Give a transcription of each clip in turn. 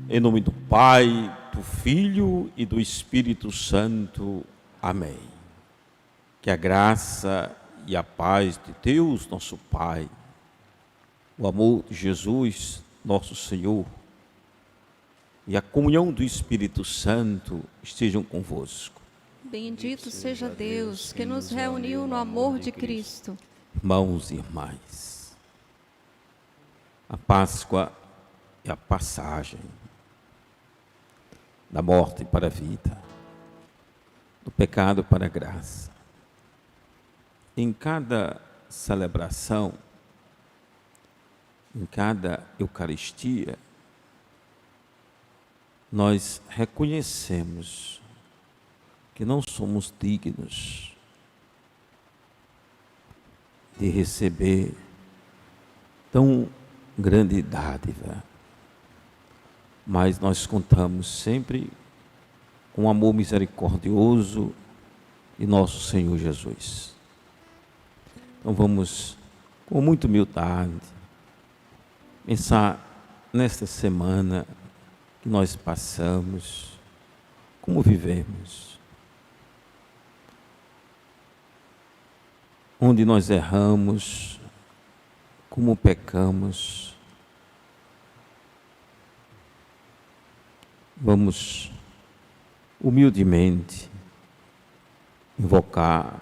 Em nome do Pai, do Filho e do Espírito Santo. Amém. Que a graça e a paz de Deus, nosso Pai, o amor de Jesus, nosso Senhor, e a comunhão do Espírito Santo estejam convosco. Bendito seja Deus que nos reuniu no amor de Cristo. Irmãos e irmãs, a Páscoa é a passagem da morte para a vida, do pecado para a graça. Em cada celebração, em cada Eucaristia, nós reconhecemos que não somos dignos de receber tão grande dádiva, mas nós contamos sempre com o amor misericordioso de nosso Senhor Jesus. Então vamos, com muita humildade, pensar nesta semana que nós passamos, como vivemos, onde nós erramos, como pecamos. Vamos humildemente invocar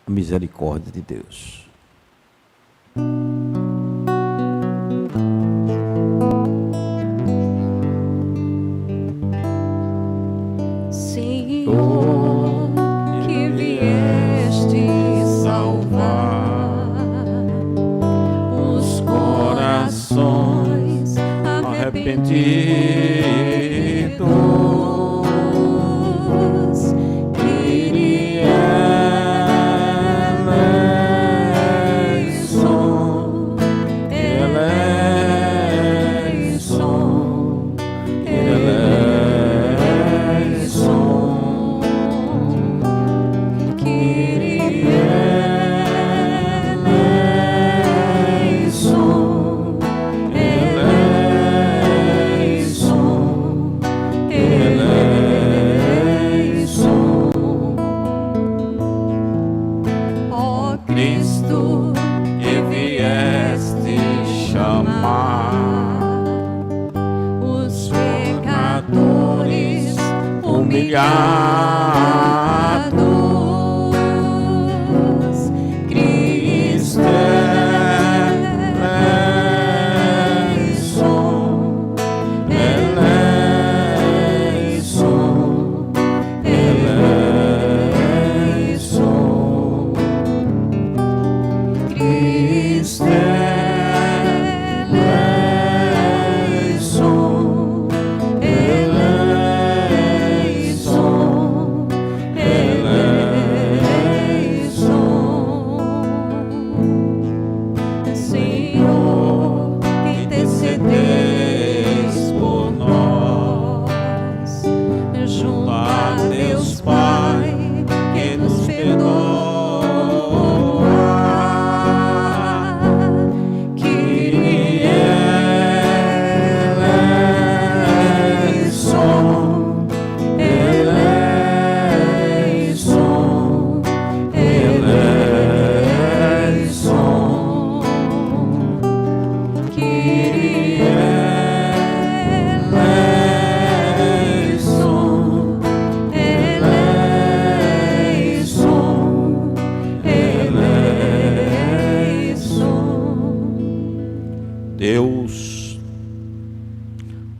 a misericórdia de Deus. Senhor, que vieste salvar os corações arrependidos,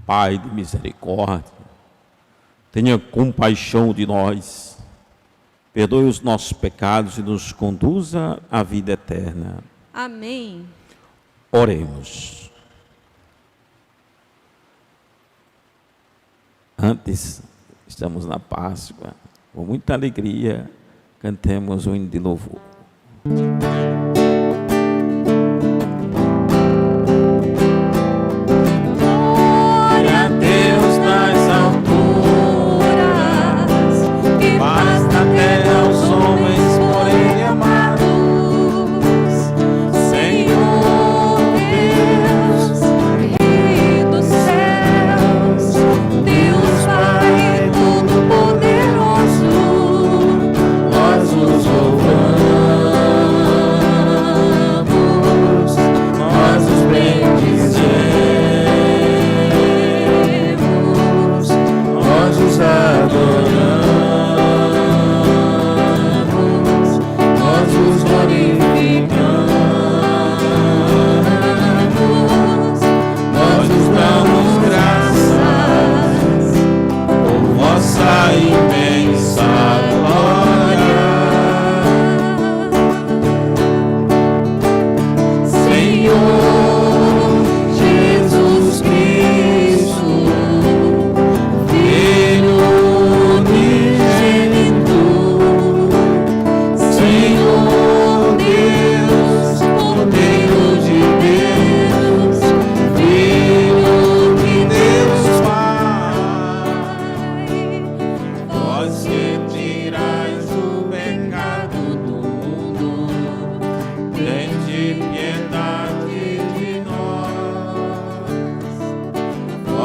Pai de misericórdia, tenha compaixão de nós, perdoe os nossos pecados e nos conduza à vida eterna. Amém. Oremos. Antes, estamos na Páscoa, com muita alegria, cantemos o hino de louvor. Senhor Deus, Rei dos céus,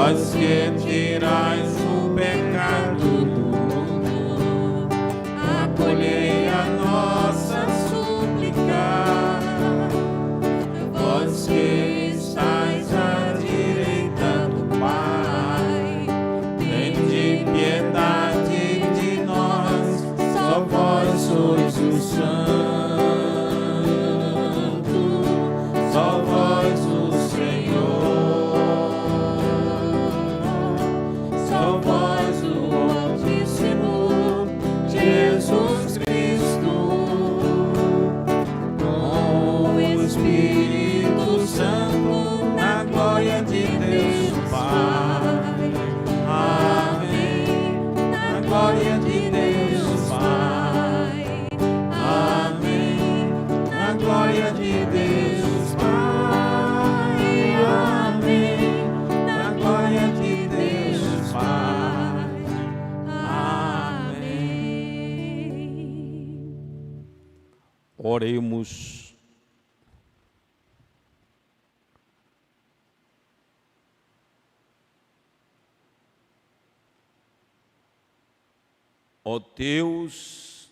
vós que tirais o pecado do mundo, acolhei a nossa súplica. Vós que estáis à direita do Pai, tende piedade de nós, só vós sois o Santo, só vós o Senhor, só vós o Altíssimo, Jesus Cristo, com o Espírito Santo, na glória de Deus Pai. Amém. Na glória de Deus Pai. Amém. Na glória de Deus Pai. Amém. Na glória de Deus Pai. Amém. Oremos. Ó Deus,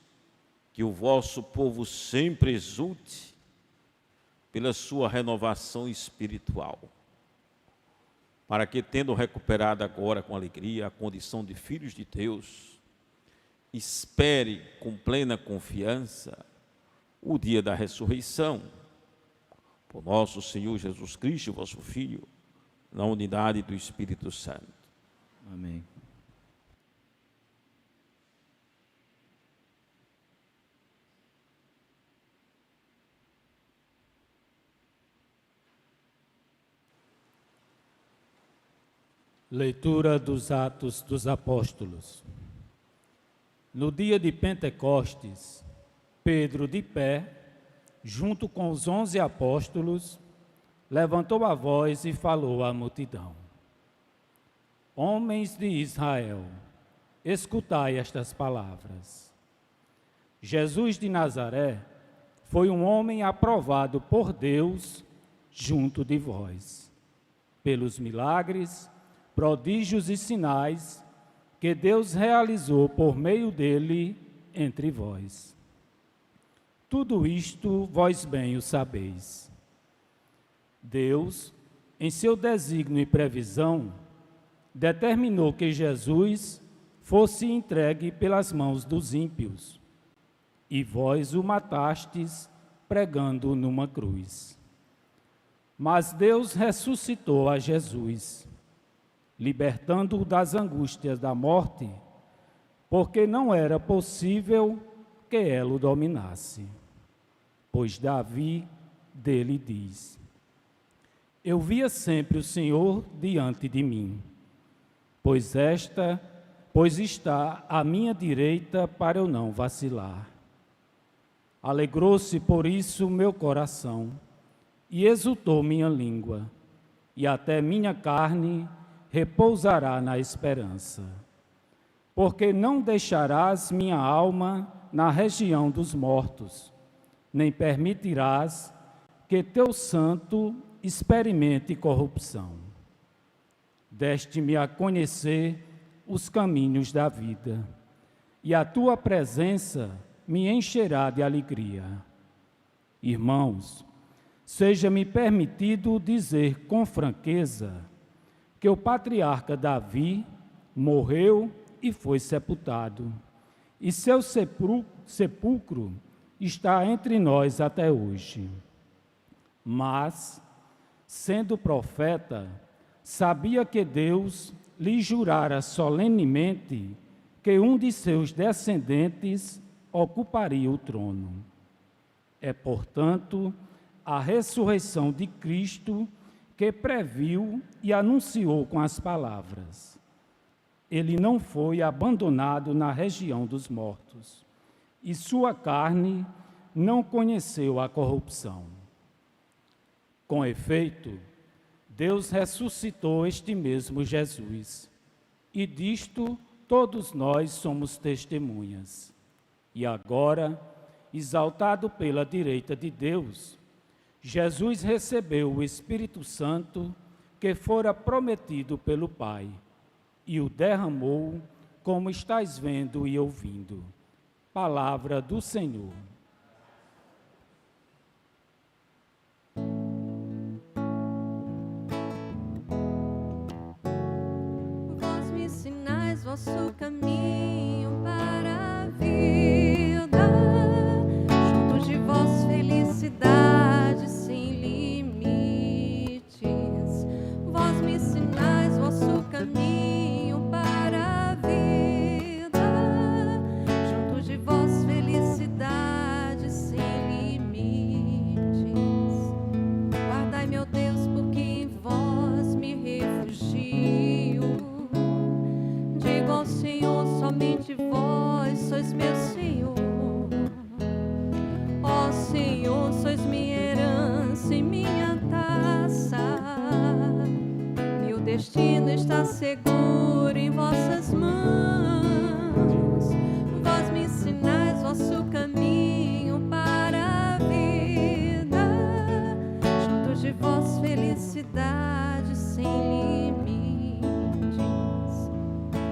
que o vosso povo sempre exulte pela sua renovação espiritual, para que, tendo recuperado agora com alegria a condição de filhos de Deus, espere com plena confiança o dia da ressurreição, por nosso Senhor Jesus Cristo, vosso Filho, na unidade do Espírito Santo. Amém. Leitura dos Atos dos Apóstolos. No dia de Pentecostes, Pedro, de pé, junto com os 11 apóstolos, levantou a voz e falou à multidão: Homens de Israel, escutai estas palavras. Jesus de Nazaré foi um homem aprovado por Deus junto de vós, pelos milagres, prodígios e sinais que Deus realizou por meio dele entre vós. Tudo isto vós bem o sabeis. Deus, em seu desígnio e previsão, determinou que Jesus fosse entregue pelas mãos dos ímpios, e vós o matastes pregando numa cruz. Mas Deus ressuscitou a Jesus, libertando-o das angústias da morte, porque não era possível que ela o dominasse. Pois Davi dele diz: Eu via sempre o Senhor diante de mim, pois está à minha direita para eu não vacilar. Alegrou-se por isso meu coração, e exultou minha língua, e até minha carne repousará na esperança. Porque não deixarás minha alma na região dos mortos, nem permitirás que teu santo experimente corrupção. Deste-me a conhecer os caminhos da vida, e a tua presença me encherá de alegria. Irmãos, seja-me permitido dizer com franqueza que o patriarca Davi morreu e foi sepultado, e seu sepulcro está entre nós até hoje. Mas, sendo profeta, sabia que Deus lhe jurara solenemente que um de seus descendentes ocuparia o trono. É, portanto, a ressurreição de Cristo que previu e anunciou com as palavras: Ele não foi abandonado na região dos mortos, e sua carne não conheceu a corrupção. Com efeito, Deus ressuscitou este mesmo Jesus, e disto todos nós somos testemunhas. E agora, exaltado pela direita de Deus, Jesus recebeu o Espírito Santo que fora prometido pelo Pai, e o derramou, como estás vendo e ouvindo. Palavra do Senhor. Vós me ensinais vosso caminho para a vida, junto de vós felicidade sem limites. Vós me ensinais vosso caminho para a vida, junto de vós felicidade sem limites. Guardai, meu Deus, porque em vós me refugio. Digo ao Senhor, somente vós sois meu Senhor. Ó Senhor, sois minha herança e minha taça. Meu destino está seguro em vossas mãos. Vós me ensinais vosso caminho para a vida, junto de vós felicidade sem limites.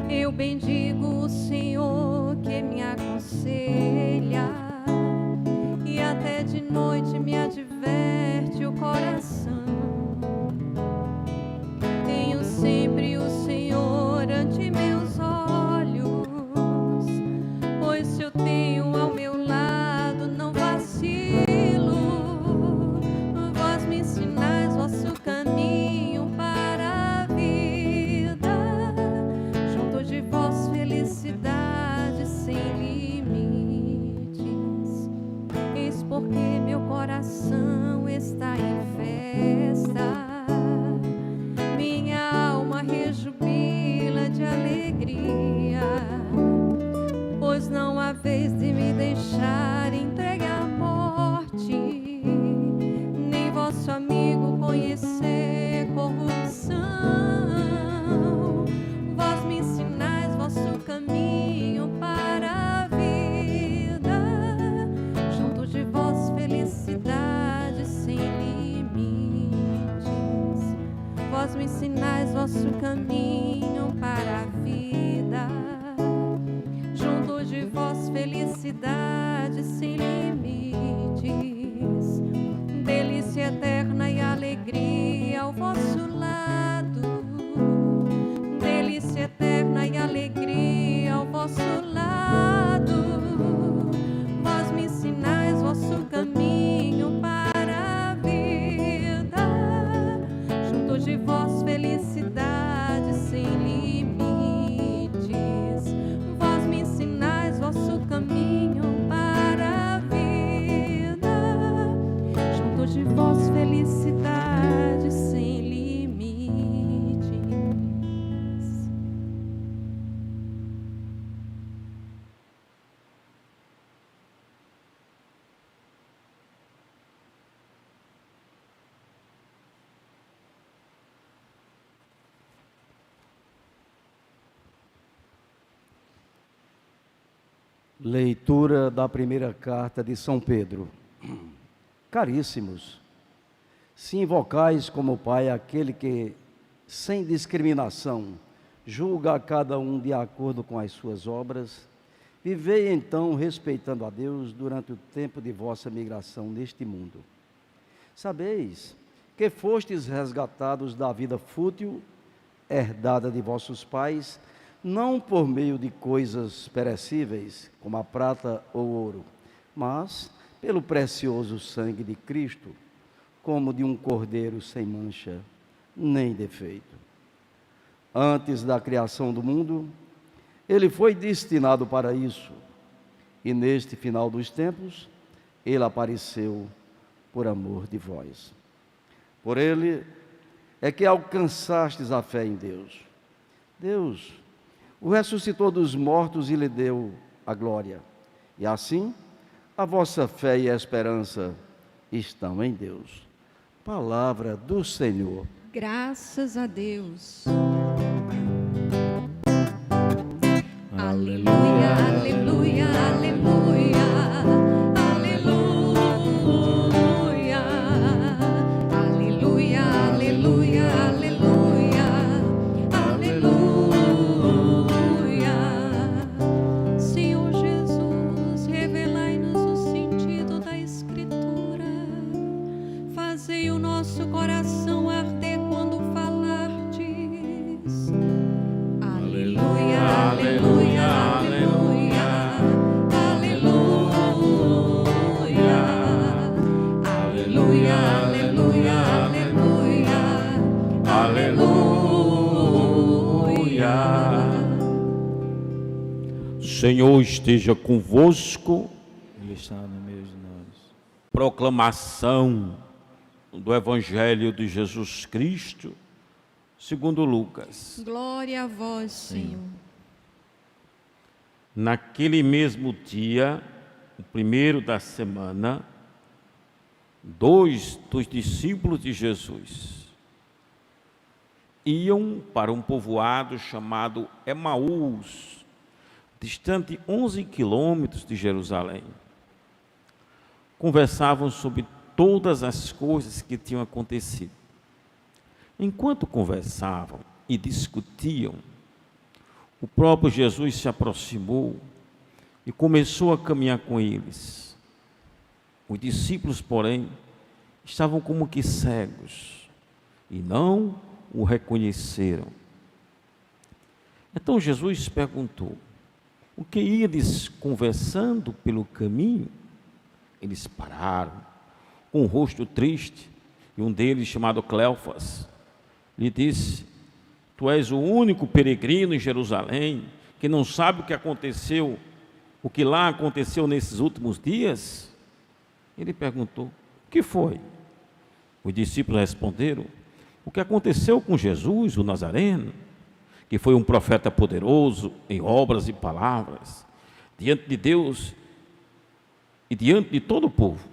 Eu bendigo o Senhor que me aconselha, e até de noite me adverte o coração. Tenho sempre o Senhor ante meus olhos, pois se eu tenho ao meu lado não vacilo. Vós me ensinais vosso caminho para a vida, junto de vós felicidade sem limites. Eis porque meu coração está em festa, minha alma rejubila de alegria, pois não há vez de me deixar entregue à morte, nem vosso amigo conhecer corrupção. Vós me ensinais vosso caminho para a vida, junto de vós felicidade sem limites. Vós me ensinais vosso caminho para a vida, junto de vós felicidade sem limites. Delícia eterna e alegria ao vosso lado, delícia eterna e alegria ao vosso lado. Vós me ensinais vosso caminho para a vida, junto de vós felicidade sem limites. Vós me ensinais vosso caminho para a vida, junto de vós felicidade sem limites. Leitura da primeira carta de São Pedro. Caríssimos, se invocais como Pai aquele que, sem discriminação, julga a cada um de acordo com as suas obras, vivei então respeitando a Deus durante o tempo de vossa migração neste mundo. Sabeis que fostes resgatados da vida fútil, herdada de vossos pais, não por meio de coisas perecíveis, como a prata ou ouro, mas pelo precioso sangue de Cristo, como de um cordeiro sem mancha, nem defeito. Antes da criação do mundo, ele foi destinado para isso, e neste final dos tempos, ele apareceu por amor de vós. Por ele é que alcançastes a fé em Deus. Deus o ressuscitou dos mortos e lhe deu a glória. E assim, a vossa fé e a esperança estão em Deus. Palavra do Senhor. Graças a Deus. Aleluia, aleluia, aleluia, aleluia, aleluia, aleluia, aleluia. Senhor esteja convosco. Ele está no meio de nós. Proclamação do Evangelho de Jesus Cristo, segundo Lucas. Glória a vós, Senhor. Naquele mesmo dia, o primeiro da semana, 2 dos discípulos de Jesus iam para um povoado chamado Emaús, distante 11 quilômetros de Jerusalém. Conversavam sobre todas as coisas que tinham acontecido. Enquanto conversavam e discutiam, o próprio Jesus se aproximou e começou a caminhar com eles. Os discípulos, porém, estavam como que cegos e não o reconheceram. Então Jesus perguntou: o que ides conversando pelo caminho? Eles pararam, com o rosto triste, e um deles, chamado Cleofas, lhe disse: tu és o único peregrino em Jerusalém que não sabe o que aconteceu, o que lá aconteceu nesses últimos dias? Ele perguntou: o que foi? Os discípulos responderam: o que aconteceu com Jesus, o Nazareno, que foi um profeta poderoso em obras e palavras, diante de Deus e diante de todo o povo.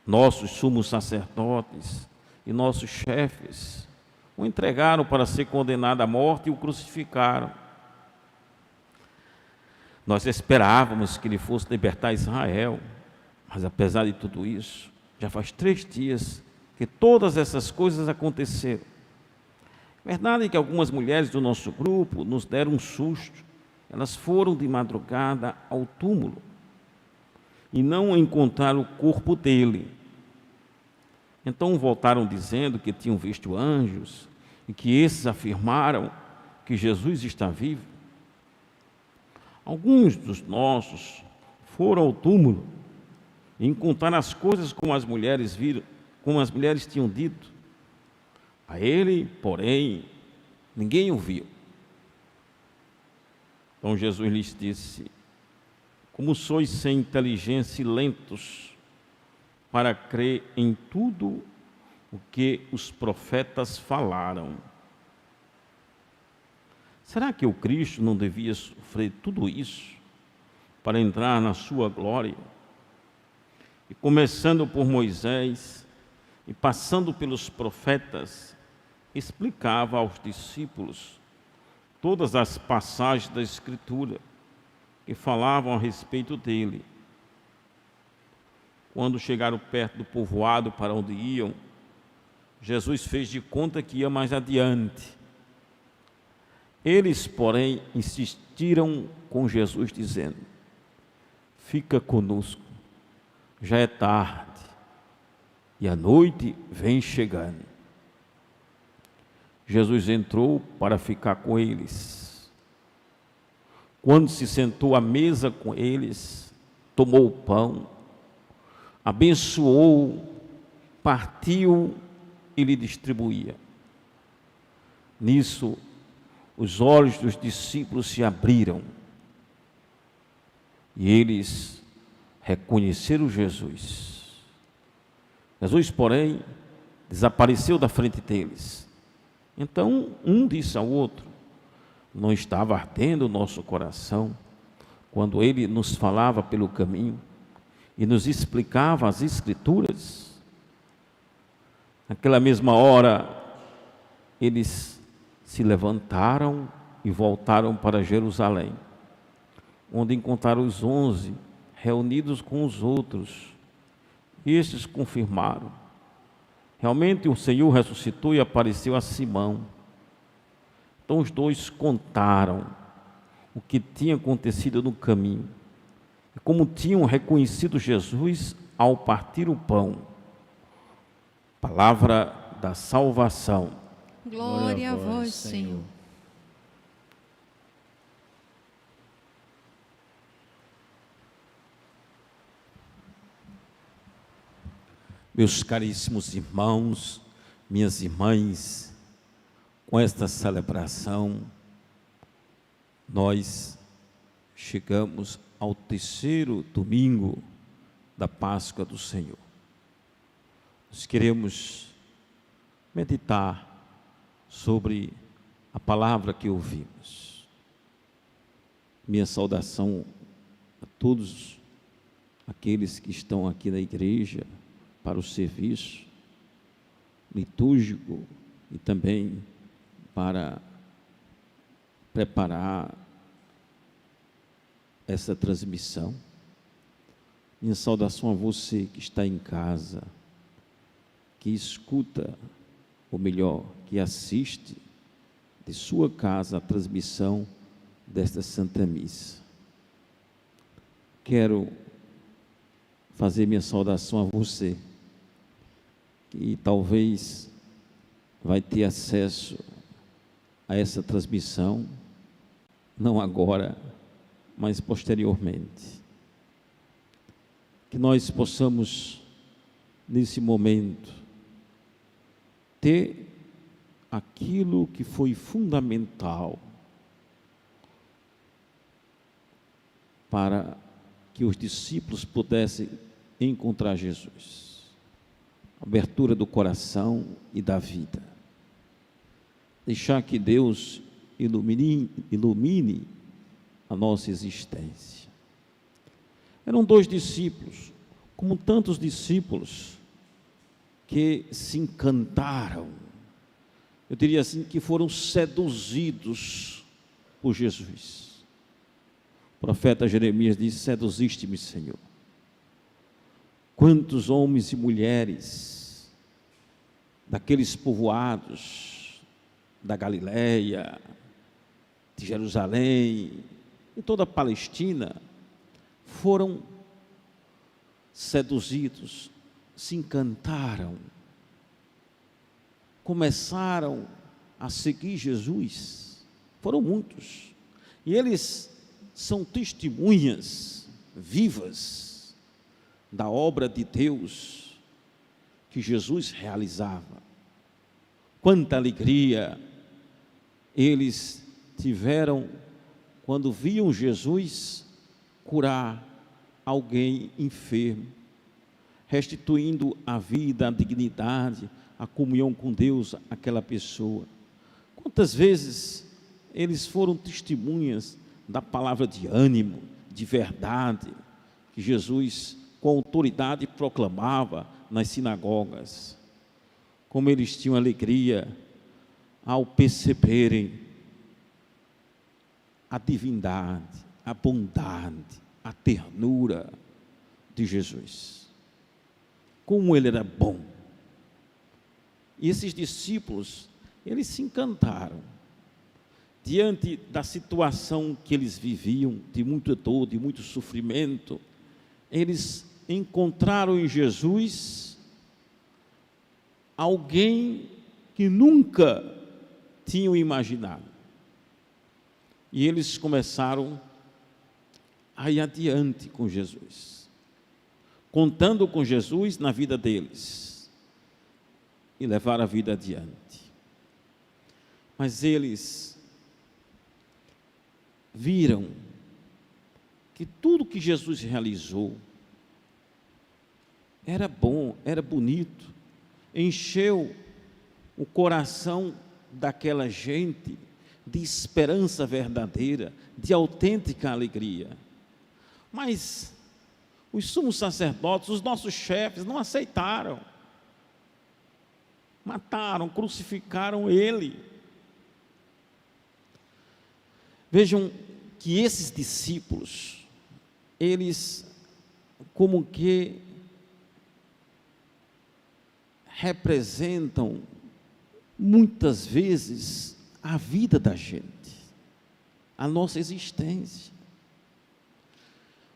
Nossos sumos sacerdotes e nossos chefes o entregaram para ser condenado à morte e o crucificaram. Nós esperávamos que ele fosse libertar Israel, mas apesar de tudo isso, já faz 3 dias que todas essas coisas aconteceram. Verdade é que algumas mulheres do nosso grupo nos deram um susto. Elas foram de madrugada ao túmulo e não encontraram o corpo dele. Então voltaram dizendo que tinham visto anjos e que esses afirmaram que Jesus está vivo. Alguns dos nossos foram ao túmulo e encontraram as coisas como as mulheres viram, como as mulheres tinham dito. A ele, porém, ninguém o viu. Então Jesus lhes disse: como sois sem inteligência e lentos para crer em tudo o que os profetas falaram. Será que o Cristo não devia sofrer tudo isso para entrar na sua glória? E começando por Moisés e passando pelos profetas, explicava aos discípulos todas as passagens da Escritura que falavam a respeito dele. Quando chegaram perto do povoado para onde iam, Jesus fez de conta que ia mais adiante. Eles, porém, insistiram com Jesus, dizendo: fica conosco, já é tarde, e a noite vem chegando. Jesus entrou para ficar com eles. Quando se sentou à mesa com eles, tomou o pão, abençoou, partiu e lhe distribuía. Nisso, os olhos dos discípulos se abriram e eles reconheceram Jesus. Jesus, porém, desapareceu da frente deles. Então, um disse ao outro: não estava ardendo o nosso coração quando ele nos falava pelo caminho e nos explicava as Escrituras? Naquela mesma hora, eles se levantaram e voltaram para Jerusalém, onde encontraram os 11 reunidos com os outros. E estes confirmaram: realmente o Senhor ressuscitou e apareceu a Simão. Então os dois contaram o que tinha acontecido no caminho e como tinham reconhecido Jesus ao partir o pão. Palavra da salvação. Glória a vós, Senhor. Meus caríssimos irmãos, minhas irmãs, com esta celebração, nós chegamos ao terceiro domingo da Páscoa do Senhor. Nós queremos meditar sobre a palavra que ouvimos. Minha saudação a todos aqueles que estão aqui na igreja para o serviço litúrgico e também para preparar essa transmissão. Minha saudação a você que está em casa, que escuta, ou melhor, que assiste de sua casa a transmissão desta Santa Missa. Quero fazer minha saudação a você, que talvez vai ter acesso a essa transmissão, não agora, mas posteriormente. Que nós possamos, nesse momento, ter aquilo que foi fundamental para que os discípulos pudessem encontrar Jesus: abertura do coração e da vida. Deixar que Deus ilumine a nossa existência. Eram 2 discípulos, como tantos discípulos, que se encantaram, eu diria assim, que foram seduzidos por Jesus. O profeta Jeremias disse: seduziste-me, Senhor. Quantos homens e mulheres daqueles povoados da Galileia, de Jerusalém, em toda a Palestina, foram seduzidos, se encantaram, começaram a seguir Jesus. Foram muitos, e eles são testemunhas vivas da obra de Deus que Jesus realizava. Quanta alegria eles tiveram quando viam Jesus curar alguém enfermo, restituindo a vida, a dignidade, a comunhão com Deus àquela pessoa. Quantas vezes eles foram testemunhas da palavra de ânimo, de verdade, que Jesus com autoridade proclamava nas sinagogas. Como eles tinham alegria ao perceberem a divindade, a bondade, a ternura de Jesus. Como ele era bom. E esses discípulos, eles se encantaram diante da situação que eles viviam, de muita dor, de muito sofrimento. Eles encontraram em Jesus alguém que nunca tinham imaginado. E eles começaram a ir adiante com Jesus, contando com Jesus na vida deles, e levar a vida adiante. Mas eles viram que tudo que Jesus realizou era bom, era bonito, encheu o coração daquela gente de esperança verdadeira, de autêntica alegria. Mas os sumos sacerdotes, os nossos chefes, não aceitaram. Mataram, crucificaram ele. Vejam que esses discípulos, eles como que representam muitas vezes a vida da gente, a nossa existência.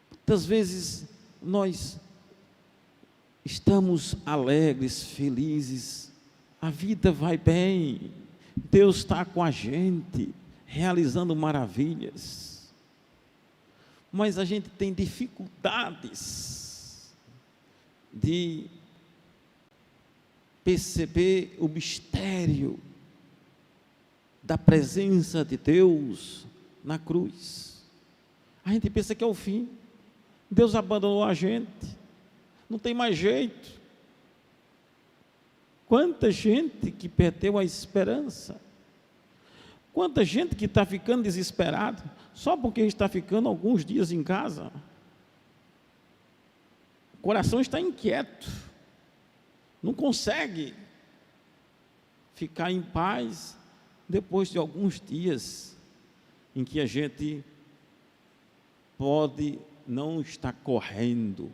Muitas vezes nós estamos alegres, felizes, a vida vai bem, Deus está com a gente, realizando maravilhas, mas a gente tem dificuldades de perceber o mistério da presença de Deus na cruz. A gente pensa que é o fim. Deus abandonou a gente. Não tem mais jeito. Quanta gente que perdeu a esperança. Quanta gente que está ficando desesperado só porque está ficando alguns dias em casa. O coração está inquieto. Não consegue ficar em paz depois de alguns dias em que a gente pode não estar correndo,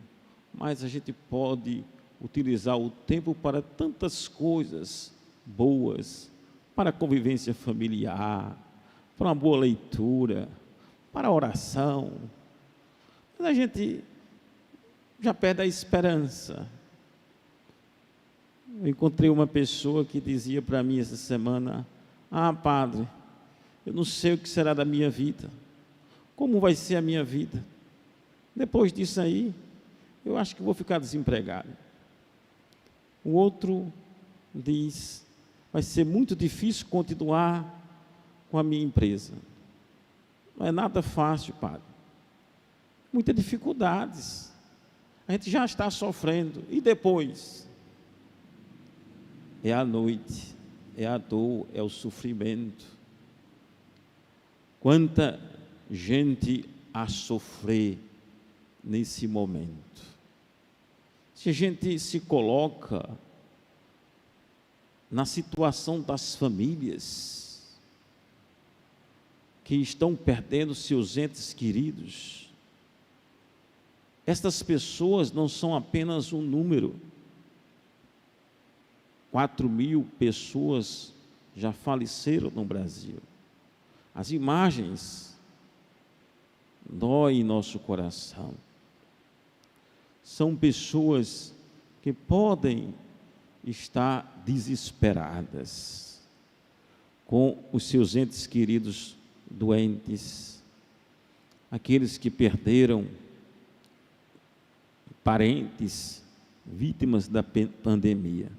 mas a gente pode utilizar o tempo para tantas coisas boas, para a convivência familiar, para uma boa leitura, para a oração. Mas a gente já perde a esperança. Eu encontrei uma pessoa que dizia para mim essa semana: ah, padre, eu não sei o que será da minha vida. Como vai ser a minha vida? Depois disso aí, eu acho que vou ficar desempregado. O outro diz: vai ser muito difícil continuar com a minha empresa. Não é nada fácil, padre. Muitas dificuldades. A gente já está sofrendo. E depois? É a noite, é a dor, é o sofrimento. Quanta gente a sofrer nesse momento. Se a gente se coloca na situação das famílias que estão perdendo seus entes queridos, estas pessoas não são apenas um número. 4.000 pessoas já faleceram no Brasil. As imagens doem nosso coração. São pessoas que podem estar desesperadas, com os seus entes queridos doentes, aqueles que perderam parentes, vítimas da pandemia.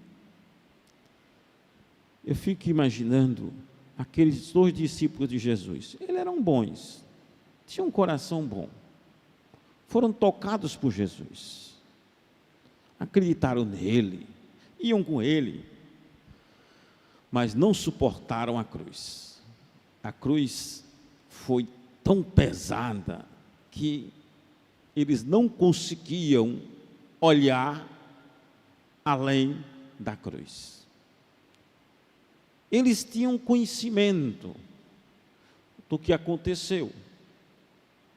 Eu fico imaginando aqueles 2 discípulos de Jesus. Eles eram bons, tinham um coração bom, foram tocados por Jesus, acreditaram nele, iam com ele, mas não suportaram a cruz. A cruz foi tão pesada que eles não conseguiam olhar além da cruz. Eles tinham conhecimento do que aconteceu.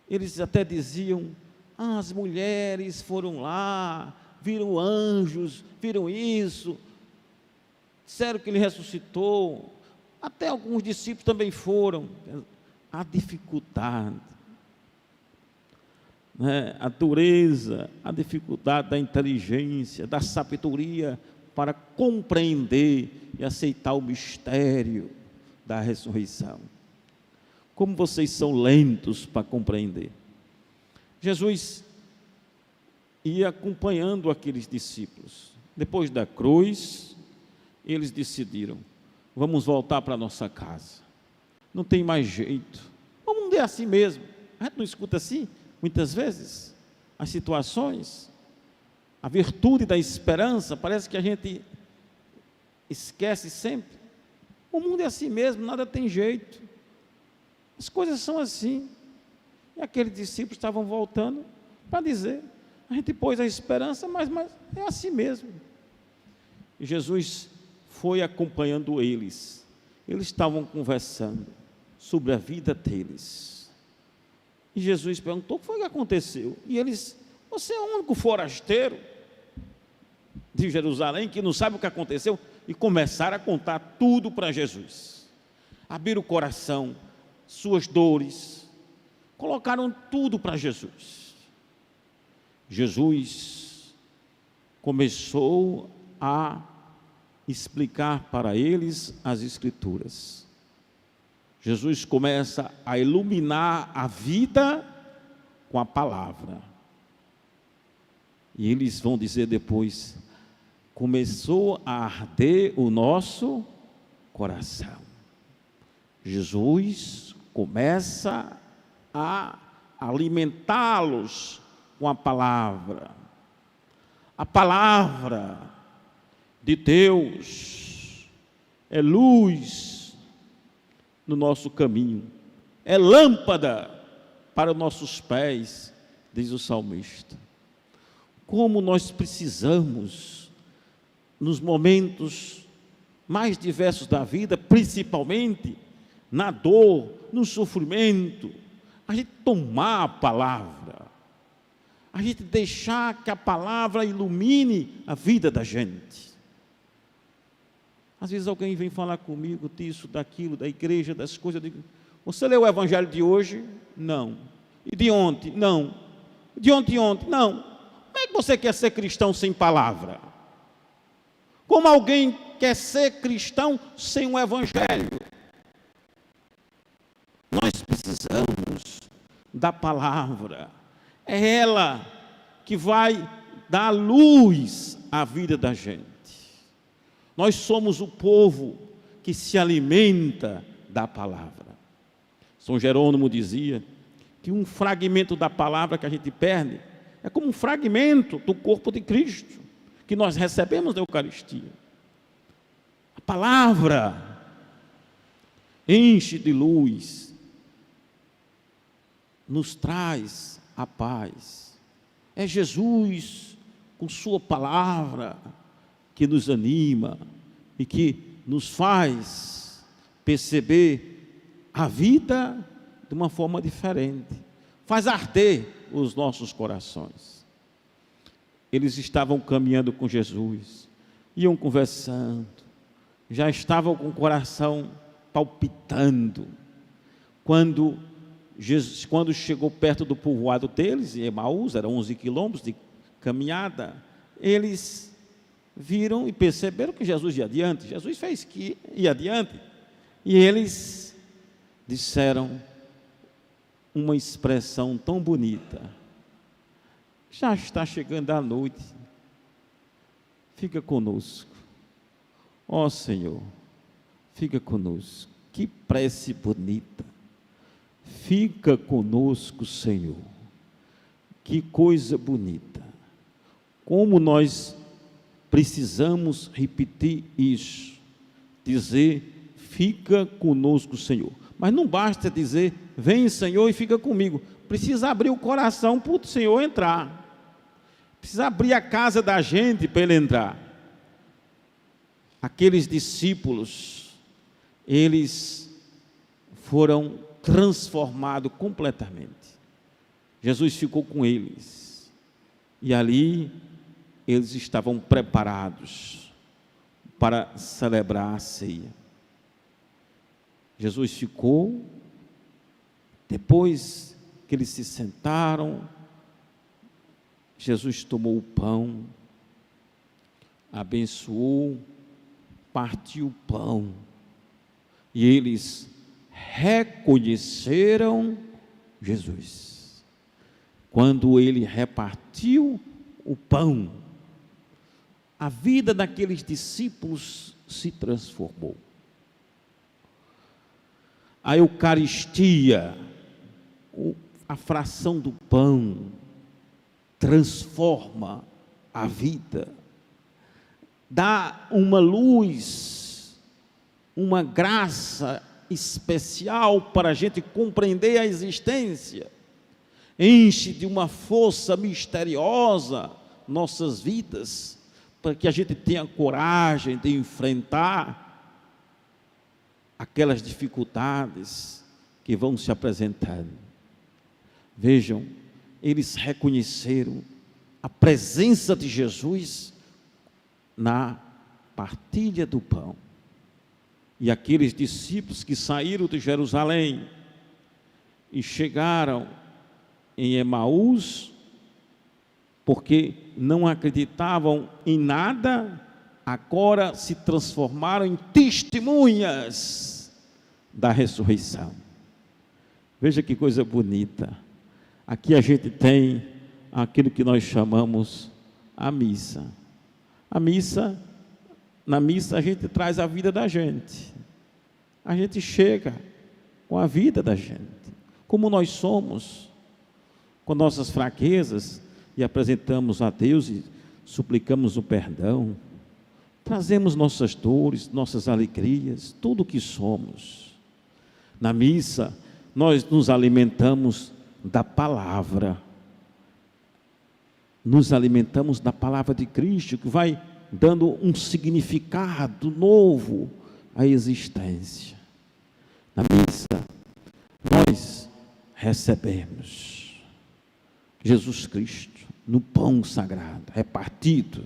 Eles até diziam: ah, as mulheres foram lá, viram anjos, viram isso, disseram que ele ressuscitou. Até alguns discípulos também foram. A dificuldade, né? A dureza, a dificuldade da inteligência, da sabedoria para compreender e aceitar o mistério da ressurreição. Como vocês são lentos para compreender. Jesus ia acompanhando aqueles discípulos. Depois da cruz, eles decidiram: vamos voltar para a nossa casa. Não tem mais jeito. O mundo é assim mesmo. A gente não escuta assim, muitas vezes, as situações. A virtude da esperança, parece que a gente esquece sempre. O mundo é assim mesmo, nada tem jeito. As coisas são assim. E aqueles discípulos estavam voltando para dizer: a gente pôs a esperança, mas é assim mesmo. E Jesus foi acompanhando eles. Eles estavam conversando sobre a vida deles. E Jesus perguntou: o que foi que aconteceu? E eles: você é o único forasteiro de Jerusalém que não sabe o que aconteceu? E começaram a contar tudo para Jesus. Abriram o coração, suas dores, colocaram tudo para Jesus. Jesus começou a explicar para eles as Escrituras. Jesus começa a iluminar a vida com a palavra. E eles vão dizer depois: começou a arder o nosso coração. Jesus começa a alimentá-los com a palavra. A palavra de Deus é luz no nosso caminho, é lâmpada para os nossos pés, diz o salmista. Como nós precisamos, nos momentos mais diversos da vida, principalmente na dor, no sofrimento, a gente tomar a palavra, a gente deixar que a palavra ilumine a vida da gente. Às vezes alguém vem falar comigo disso, daquilo, da igreja, das coisas. Eu digo: você leu o evangelho de hoje? Não. E de ontem? Não. De ontem? Não. Como é que você quer ser cristão sem palavra? Como alguém quer ser cristão sem o evangelho? Nós precisamos da palavra. É ela que vai dar luz à vida da gente. Nós somos o povo que se alimenta da palavra. São Jerônimo dizia que um fragmento da palavra que a gente perde é como um fragmento do corpo de Cristo que nós recebemos da Eucaristia. A palavra enche de luz, nos traz a paz. É Jesus com sua palavra que nos anima e que nos faz perceber a vida de uma forma diferente, faz arder os nossos corações. Eles estavam caminhando com Jesus, iam conversando, já estavam com o coração palpitando, quando chegou perto do povoado deles, em Emaús, eram 11 quilômetros de caminhada, eles viram e perceberam que Jesus ia adiante. Jesus fez que ia adiante, e eles disseram uma expressão tão bonita: já está chegando a noite, fica conosco, ó Senhor, fica conosco. Que prece bonita, fica conosco, Senhor. Que coisa bonita. Como nós precisamos repetir isso, dizer: fica conosco, Senhor. Mas não basta dizer: vem, Senhor, e fica comigo. Precisa abrir o coração para o Senhor entrar. Precisa abrir a casa da gente para Ele entrar. Aqueles discípulos, eles foram transformados completamente. Jesus ficou com eles, e ali eles estavam preparados para celebrar a ceia. Jesus ficou, depois que eles se sentaram, Jesus tomou o pão, abençoou, partiu o pão, e eles reconheceram Jesus. Quando ele repartiu o pão, a vida daqueles discípulos se transformou. A Eucaristia, a fração do pão, transforma a vida, dá uma luz, uma graça especial para a gente compreender a existência, enche de uma força misteriosa nossas vidas, para que a gente tenha coragem de enfrentar aquelas dificuldades que vão se apresentando. Vejam, eles reconheceram a presença de Jesus na partilha do pão. E aqueles discípulos que saíram de Jerusalém e chegaram em Emaús, porque não acreditavam em nada, agora se transformaram em testemunhas da ressurreição. Veja que coisa bonita. Aqui a gente tem aquilo que nós chamamos a missa. A missa, na missa a gente traz a vida da gente. A gente chega com a vida da gente, como nós somos, com nossas fraquezas, e apresentamos a Deus e suplicamos o perdão, trazemos nossas dores, nossas alegrias, tudo o que somos. Na missa, nós nos alimentamos da palavra, nos alimentamos da palavra de Cristo, que vai dando um significado novo à existência. Na missa, nós recebemos Jesus Cristo no pão sagrado, repartido,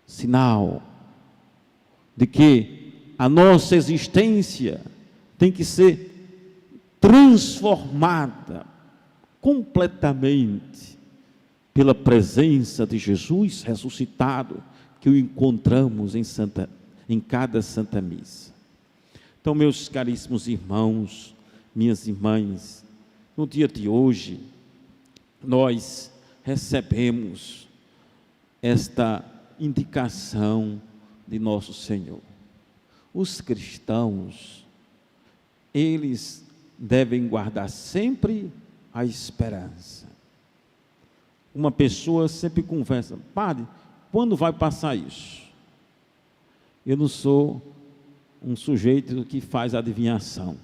sinal de que a nossa existência tem que ser transformada completamente pela presença de Jesus ressuscitado, que o encontramos em cada Santa Missa. Então, meus caríssimos irmãos, minhas irmãs, no dia de hoje, nós recebemos esta indicação de nosso Senhor. Os cristãos, eles devem guardar sempre a esperança. Uma pessoa sempre conversa: padre, quando vai passar isso? Eu não sou um sujeito que faz adivinhação.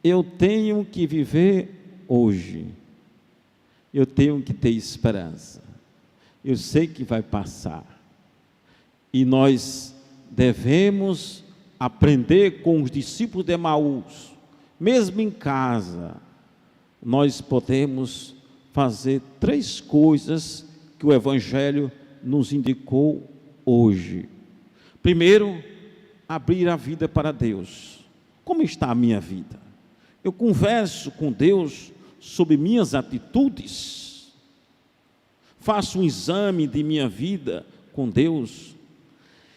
Eu tenho que viver hoje. Eu tenho que ter esperança. Eu sei que vai passar. E nós devemos aprender com os discípulos de Emaús. Mesmo em casa, nós podemos fazer 3 coisas que o Evangelho nos indicou hoje. Primeiro, abrir a vida para Deus. Como está a minha vida? Eu converso com Deus sobre minhas atitudes? Faço um exame de minha vida com Deus?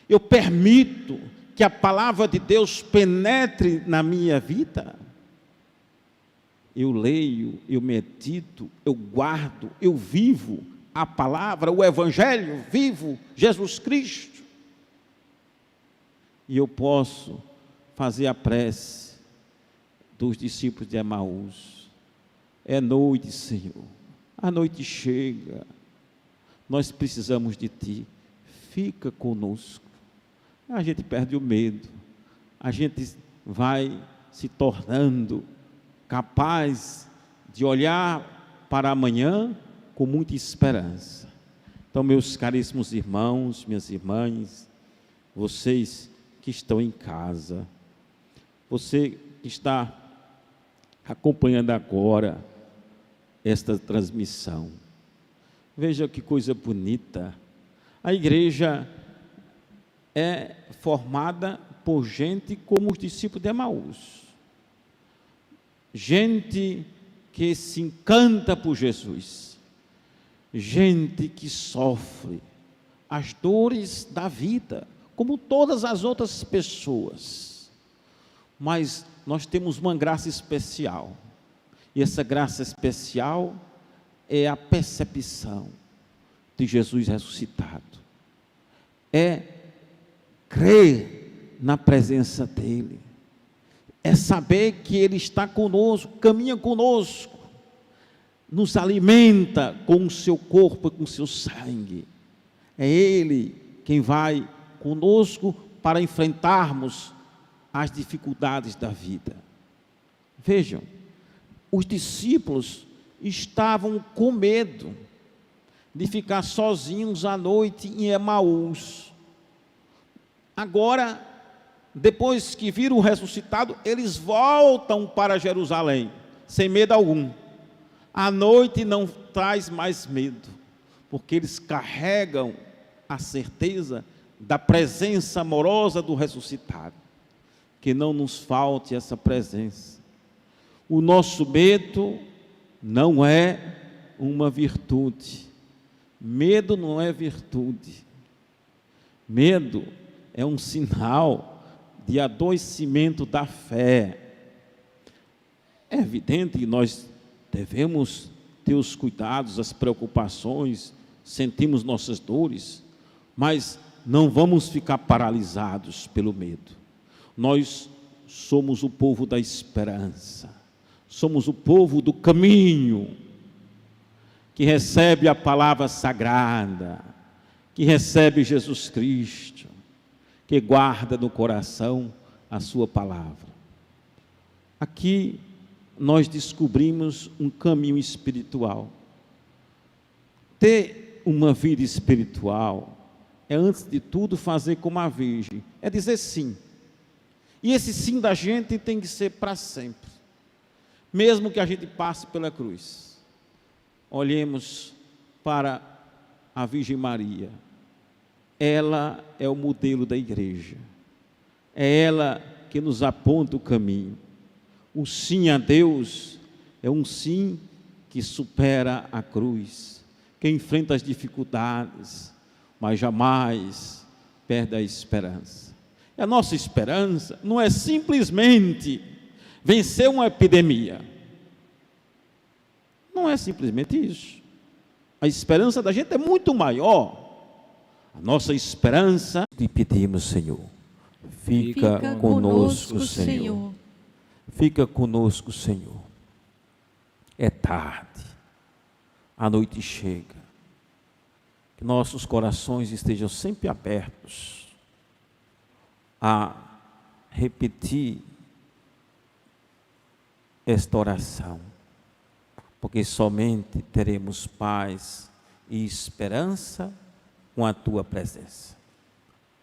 Eu permito que a palavra de Deus penetre na minha vida? Eu leio, eu medito, eu guardo, eu vivo a palavra, o Evangelho, vivo Jesus Cristo. E eu posso fazer a prece dos discípulos de Emaús: é noite, Senhor, a noite chega, nós precisamos de Ti, fica conosco. A gente perde o medo, a gente vai se tornando capaz de olhar para amanhã com muita esperança. Então, meus caríssimos irmãos, minhas irmãs, vocês que estão em casa, você que está acompanhando agora esta transmissão, veja que coisa bonita. A igreja é formada por gente como os discípulos de Emaús, gente que se encanta por Jesus, gente que sofre as dores da vida, como todas as outras pessoas, mas nós temos uma graça especial, e essa graça especial é a percepção de Jesus ressuscitado, é crer na presença dEle, é saber que Ele está conosco, caminha conosco, nos alimenta com o seu corpo e com o seu sangue. É Ele quem vai conosco para enfrentarmos as dificuldades da vida. Vejam, os discípulos estavam com medo de ficar sozinhos à noite em Emaús. Agora, depois que viram o ressuscitado, eles voltam para Jerusalém, sem medo algum. A noite não traz mais medo, porque eles carregam a certeza da presença amorosa do ressuscitado. Que não nos falte essa presença. O nosso medo não é uma virtude. Medo não é virtude. Medo é um sinal de adoecimento da fé. É evidente que nós devemos ter os cuidados, as preocupações, sentimos nossas dores, mas não vamos ficar paralisados pelo medo. Nós somos o povo da esperança, somos o povo do caminho, que recebe a palavra sagrada, que recebe Jesus Cristo, que guarda no coração a sua palavra. Aqui nós descobrimos um caminho espiritual. Ter uma vida espiritual é, antes de tudo, fazer como a Virgem, é dizer sim. E esse sim da gente tem que ser para sempre, mesmo que a gente passe pela cruz. Olhemos para a Virgem Maria. Ela é o modelo da igreja, é ela que nos aponta o caminho. O sim a Deus é um sim que supera a cruz, que enfrenta as dificuldades, mas jamais perde a esperança. E a nossa esperança não é simplesmente vencer uma epidemia, não é simplesmente isso. A esperança da gente é muito maior. A nossa esperança, te pedimos, Senhor, fica conosco, Senhor. Fica conosco, Senhor. É tarde, a noite chega, que nossos corações estejam sempre abertos a repetir esta oração, porque somente teremos paz e esperança com a tua presença.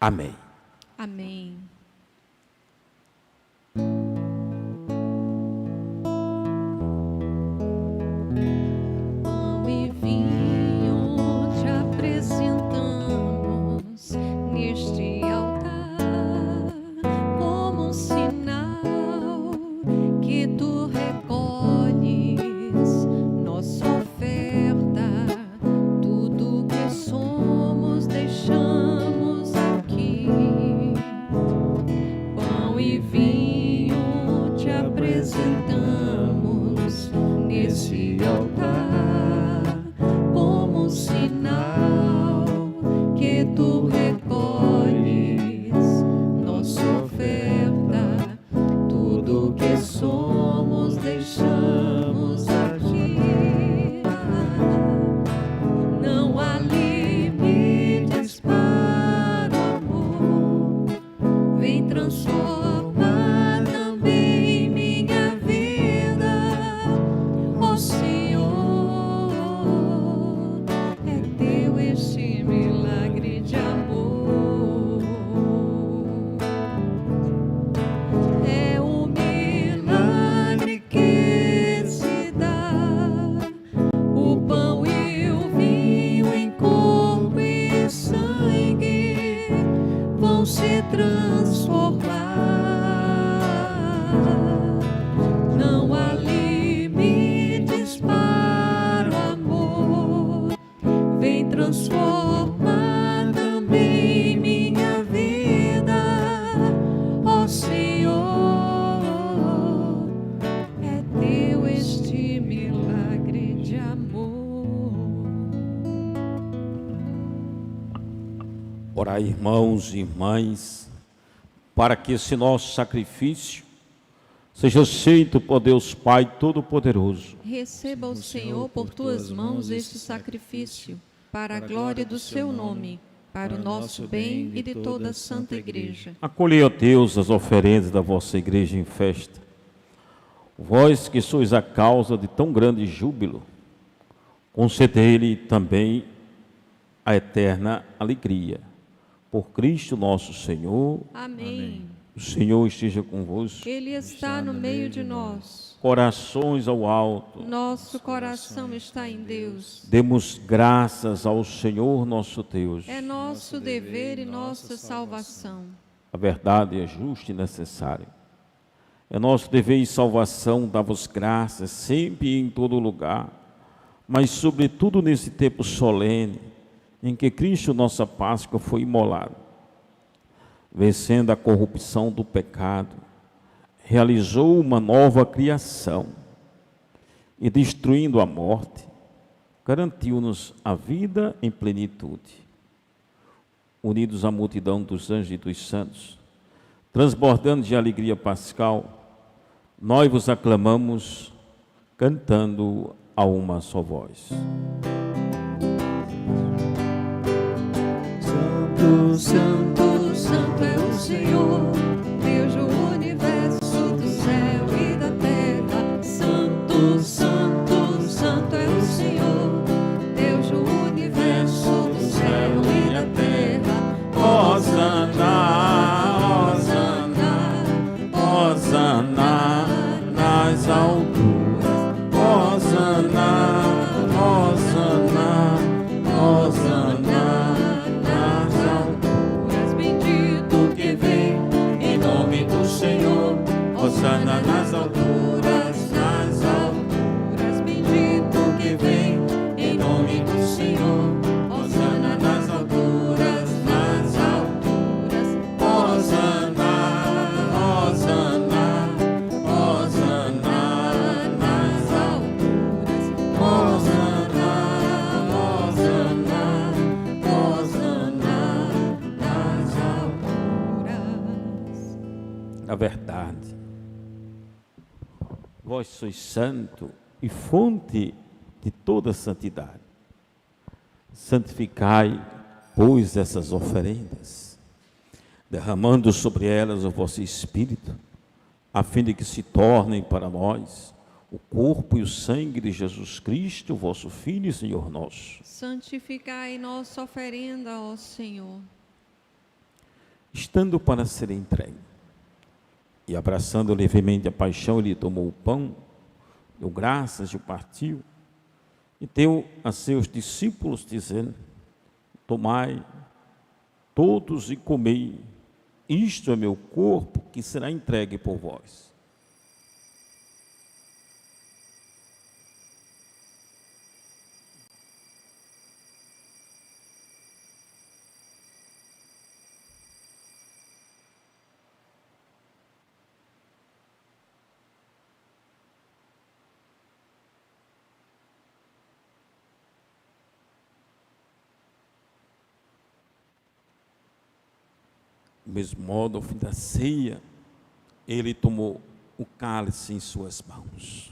Amém. Amém. Pão e vinho te apresentamos neste altar, como um sinal que tu recolhes nossa oferta, tudo que somos deixamos aqui. Pão e vinho te apresentamos nesse altar, como um sinal que tu recolhes nossa oferta, tudo que somos deixamos aqui. Não há limites para o amor, vem transformar também minha vida. Ó Senhor, é teu este milagre de amor. É o milagre que se dá, o pão e o vinho em corpo e sangue vão se transformar. Não há limites para o amor, vem transformar também minha vida. Ó Senhor, é teu este milagre de amor. Orai, irmãos e irmãs, para que esse nosso sacrifício seja aceito por Deus Pai Todo-Poderoso. Receba o Senhor por tuas mãos este sacrifício, para a glória do seu nome, para o nosso bem e de toda a Santa Igreja. Acolhei, ó Deus, as oferendas da vossa igreja em festa. Vós que sois a causa de tão grande júbilo, concedei-lhe também a eterna alegria. Por Cristo nosso Senhor. Amém. O Senhor esteja convosco. Ele está no meio de nós. Corações ao alto. Nosso coração está em Deus. Demos graças ao Senhor nosso Deus. É nosso dever e nossa salvação. A verdade é justa e necessária. É nosso dever e salvação dar-vos graças sempre e em todo lugar, mas sobretudo nesse tempo solene em que Cristo, nossa Páscoa, foi imolado. Vencendo a corrupção do pecado, realizou uma nova criação e, destruindo a morte, garantiu-nos a vida em plenitude. Unidos à multidão dos anjos e dos santos, transbordando de alegria pascal, nós vos aclamamos, cantando a uma só voz. Santo, Santo, Santo é o Senhor, Deus do universo, do céu e da terra. Santo, Santo, Santo é o Senhor, Deus do universo, do céu e da terra. Hosana, Hosana, Hosana nas alturas. Hosana, Hosana, Hosana nas alturas. Bendito que vem Em nome do Senhor, Hosana nas alturas, nas alturas. bendito que vem Em nome do Senhor, Hosana nas alturas, nas alturas. Hosana, Hosana, Hosana nas alturas. Hosana, Hosana, Hosana nas alturas. A verdade, vós sois santo e fonte de toda santidade. Santificai, pois, essas oferendas, derramando sobre elas o vosso Espírito, a fim de que se tornem para nós o corpo e o sangue de Jesus Cristo, vosso Filho e Senhor nosso. Santificai nossa oferenda, ó Senhor. Estando para ser entregue, e abraçando levemente a paixão, ele tomou o pão, deu graças e o partiu, e deu a seus discípulos, dizendo: tomai todos e comei, isto é meu corpo, que será entregue por vós. Do mesmo modo, ao fim da ceia, ele tomou o cálice em suas mãos.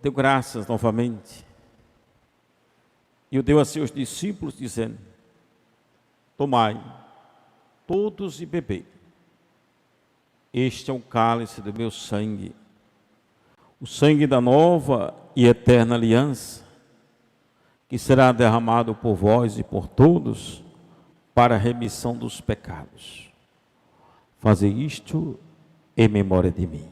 Deu graças novamente e o deu a seus discípulos, dizendo: tomai todos e bebei. Este é o cálice do meu sangue, o sangue da nova e eterna aliança, que será derramado por vós e por todos, para a remissão dos pecados. Fazei isto em memória de mim.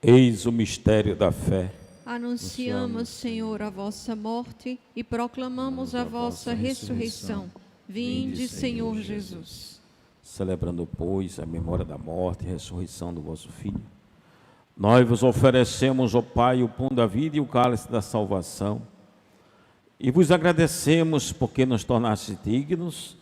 Eis o mistério da fé. Anunciamos, Senhor, a vossa morte e proclamamos a vossa ressurreição. Vinde, Senhor Jesus. Celebrando, pois, a memória da morte e ressurreição do vosso Filho, nós vos oferecemos, ó Pai, o pão da vida e o cálice da salvação, e vos agradecemos porque nos tornastes dignos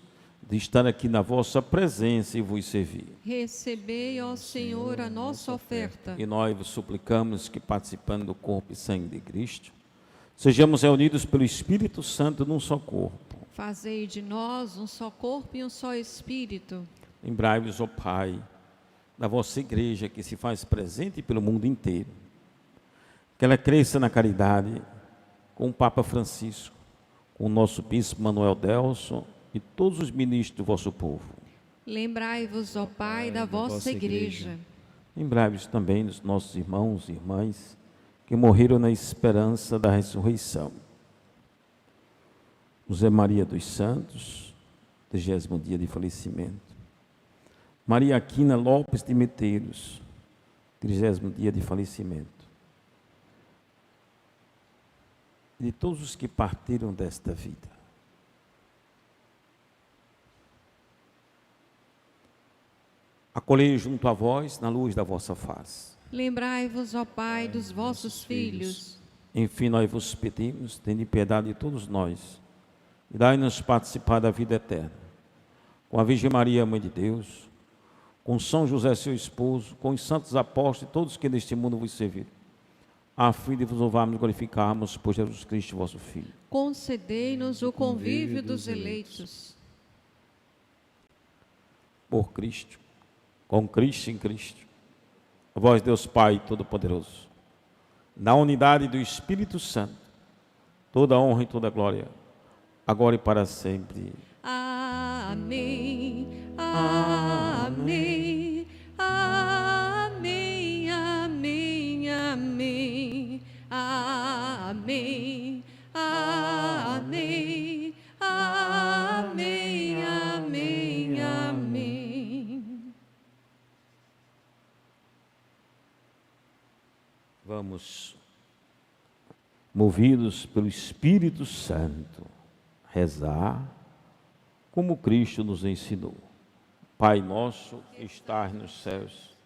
de estar aqui na vossa presença e vos servir. Recebei, ó Senhor, a nossa oferta. E nós vos suplicamos que, participando do corpo e sangue de Cristo, sejamos reunidos pelo Espírito Santo num só corpo. Fazei de nós um só corpo e um só espírito. Lembrai-vos, ó Pai, da vossa igreja que se faz presente pelo mundo inteiro. Que ela cresça na caridade, com o Papa Francisco, com o nosso Bispo Manuel Delson e todos os ministros do vosso povo. Lembrai-vos, ó Pai, da vossa igreja. Lembrai-vos também dos nossos irmãos e irmãs que morreram na esperança da ressurreição. José Maria dos Santos, 30º dia de falecimento. Maria Aquina Lopes de Medeiros, 30º dia de falecimento. De todos os que partiram desta vida. Acolhei junto a vós na luz da vossa face. Lembrai-vos, ó Pai, dos vossos filhos. Enfim, nós vos pedimos, tende piedade de todos nós, e dai-nos participar da vida eterna. Com a Virgem Maria, Mãe de Deus, com São José, seu esposo, com os santos apóstolos e todos que neste mundo vos serviram, a fim de vos louvarmos e glorificarmos por Jesus Cristo, vosso Filho. Concedei-nos o convívio dos eleitos. Por Cristo, com Cristo e em Cristo, a vós, Deus Pai Todo-Poderoso, na unidade do Espírito Santo, toda honra e toda glória, agora e para sempre. Amém, amém, amém, amém, amém, amém, amém, amém, amém, amém. Vamos, movidos pelo Espírito Santo, rezar como Cristo nos ensinou. Pai nosso que estás nos céus,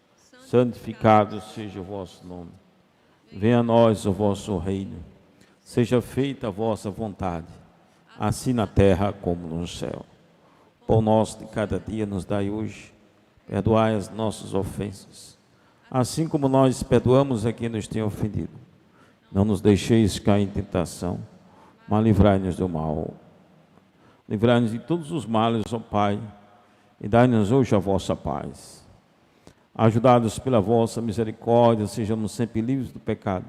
santificado seja o vosso nome. Venha a nós o vosso reino. Seja feita a vossa vontade, assim na terra como no céu. Pão nosso de cada dia nos dai hoje. Perdoai as nossas ofensas, assim como nós perdoamos a quem nos tem ofendido. Não nos deixeis cair em tentação, mas livrai-nos do mal. Livrai-nos de todos os males, ó Pai, e dai-nos hoje a vossa paz. Ajudados pela vossa misericórdia, sejamos sempre livres do pecado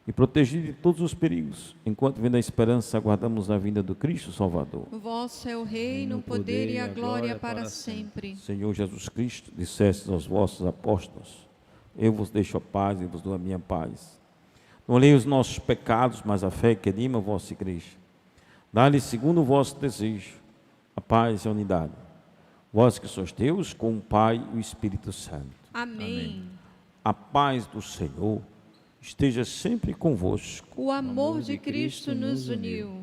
e protegidos de todos os perigos, enquanto vendo a esperança, aguardamos a vinda do Cristo Salvador. Vosso é o reino, o poder e a glória para sempre. Senhor Jesus Cristo, dissestes aos vossos apóstolos: eu vos deixo a paz e vos dou a minha paz. Não olhei os nossos pecados, mas a fé que anima a vossa igreja. Dá-lhe segundo o vosso desejo a paz e a unidade. Vós que sois Deus, com o Pai e o Espírito Santo. Amém. A paz do Senhor esteja sempre convosco. O amor de Cristo nos uniu.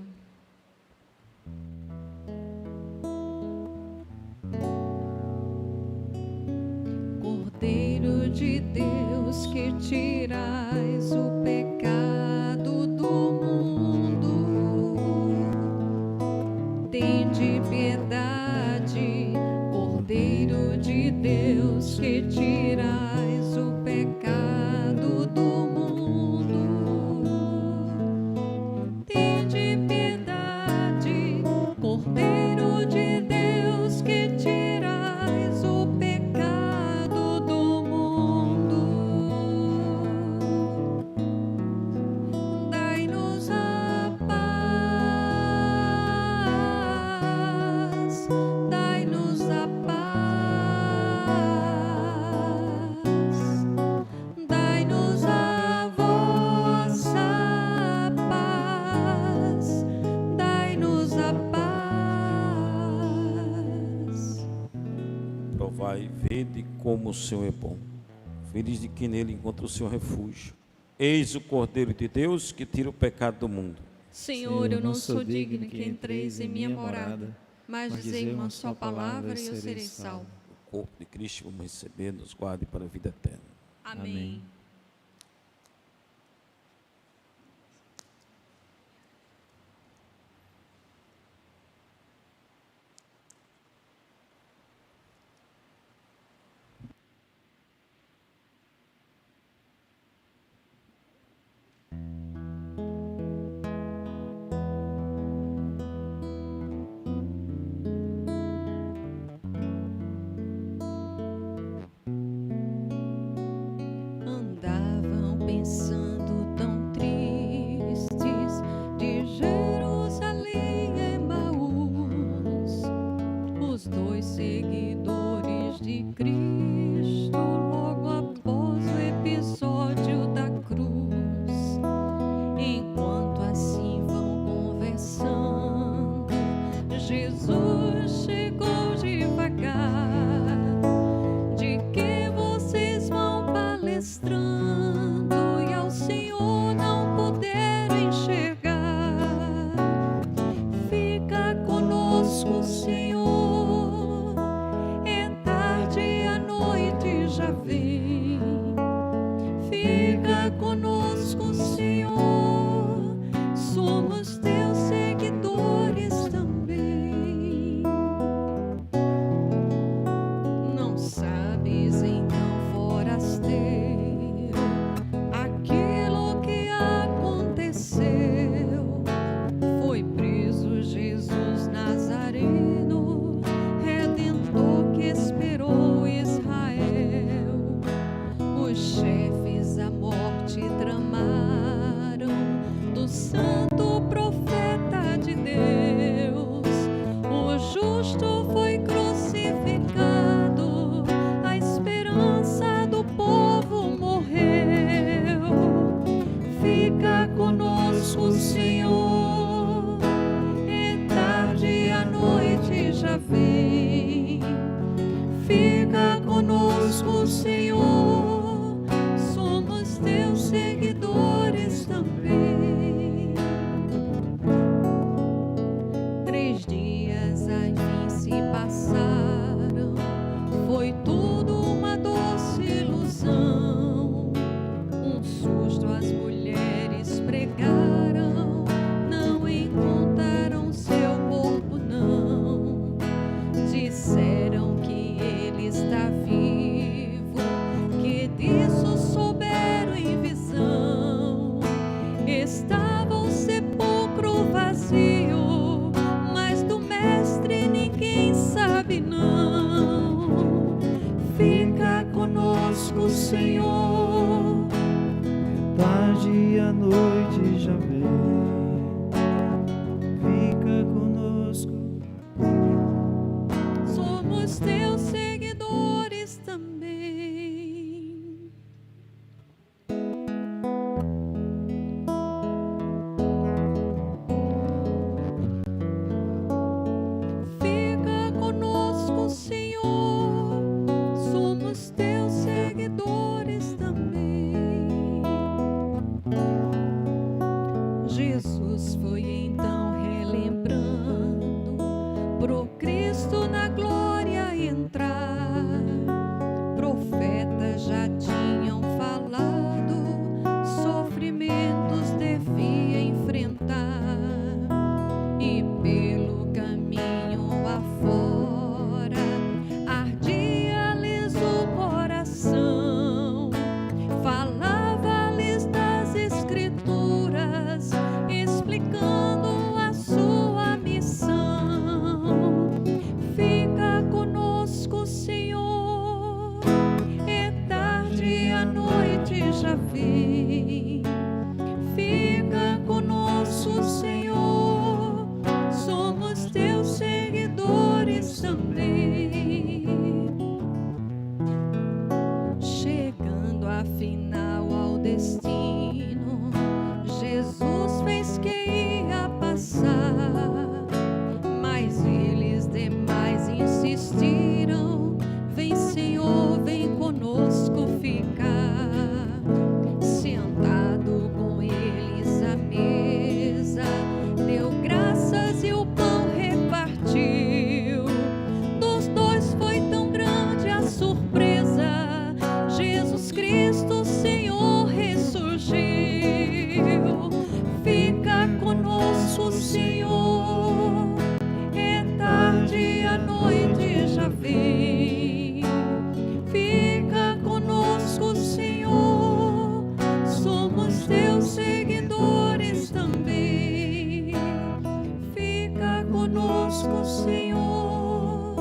Cordeiro de Deus, que tirais o pecado do mundo, tende piedade. Cordeiro de Deus, que tirais o pecado do mundo, tende piedade. Cordeiro de Deus, que tirais o pecado do mundo, dai-nos a paz, dai-nos a dai-nos a vossa paz, dai-nos a paz. Provai e vede como o Senhor é bom. Feliz de quem nele encontra o seu refúgio. Eis o Cordeiro de Deus que tira o pecado do mundo. Senhor, eu não sou digno que entreis em minha morada, mas dizei uma só palavra e eu serei salvo. O corpo de Cristo vamos receber, nos guarde para a vida eterna. Amém. Andavam pensando tão tristes de Jerusalém em Emaús, os dois seguidores de Cristo, logo após o episódio da cruz. Enquanto assim vão conversando, Jesus chegou devagar. De que vocês vão palestrando e ao Senhor não puderam enxergar? Fica conosco, Senhor, é tarde, a noite Fica conosco, Senhor, somos teus seguidores também. 3 dias a fim se passaram, foi tudo uma doce ilusão. Um susto as mulheres pregaram, não encontraram seu corpo não. Disseram que ele está vivo, que disso souberam em visão. Estava o sepulcro vazio, mas do mestre ninguém sabe não. Fica conosco, Senhor, tarde e a noite já vem. Fica conosco. somos teus seguidores também. Fica conosco, Senhor, somos teus seguidores também. Jesus foi então relembrando pro Cristo na glória entrar. Profetas já tinham falado, sofrimentos devia enfrentar. E pelo caminho afora, ardia-lhes o coração. Falava-lhes das Escrituras, explicando a sua missão. Fica conosco, Senhor, é tarde e a noite já vem. Fica conosco, Senhor, somos teus seguidores também. Chegando afinal ao destino, Jesus fez que ia passar, mas eles demais insistiram: vem, Senhor, vem conosco ficar. Sentado com eles à mesa, deu graças e o pão repartiu. Dos dois foi tão grande a surpresa, Jesus Cristo, Senhor, ressurgiu. Fica conosco, Senhor, é tarde e a noite já vem. Fica conosco, Senhor, somos teus seguidores também. Fica conosco, Senhor,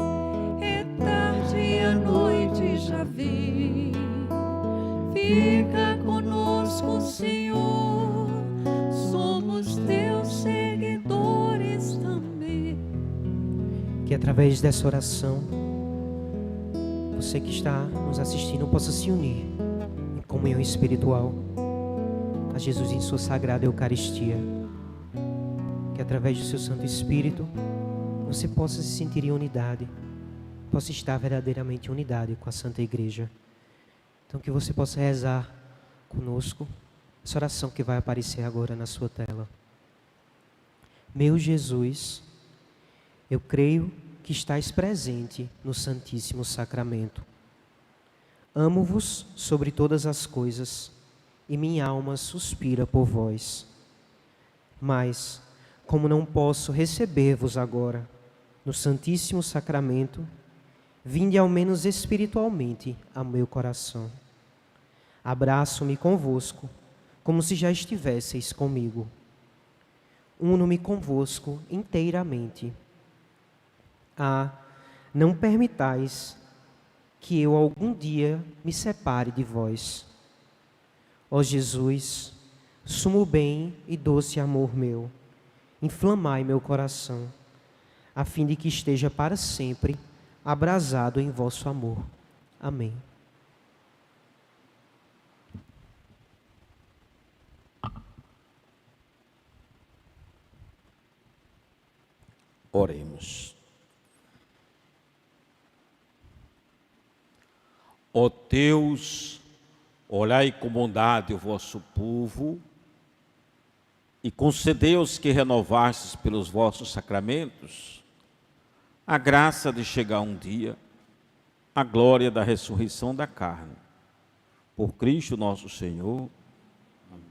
é tarde e a noite já vem. Fica conosco, Senhor, somos teus seguidores também. Que através dessa oração, você que está nos assistindo possa se unir em comunhão espiritual a Jesus em sua sagrada Eucaristia. Que através do seu Santo Espírito você possa se sentir em unidade, possa estar verdadeiramente em unidade com a Santa Igreja. Então que você possa rezar conosco essa oração que vai aparecer agora na sua tela. Meu Jesus, eu creio que estais presente no Santíssimo Sacramento. Amo-vos sobre todas as coisas e minha alma suspira por vós. Mas, como não posso receber-vos agora no Santíssimo Sacramento, vinde ao menos espiritualmente ao meu coração. Abraço-me convosco, como se já estivesseis comigo. Uno-me convosco inteiramente. Não permitais que eu algum dia me separe de vós. Ó Jesus, sumo bem e doce amor meu, inflamai meu coração, a fim de que esteja para sempre abrasado em vosso amor. Amém. Oremos. Ó Deus, olhai com bondade o vosso povo e concedei aos que renovastes pelos vossos sacramentos a graça de chegar um dia à glória da ressurreição da carne. Por Cristo nosso Senhor. Amém.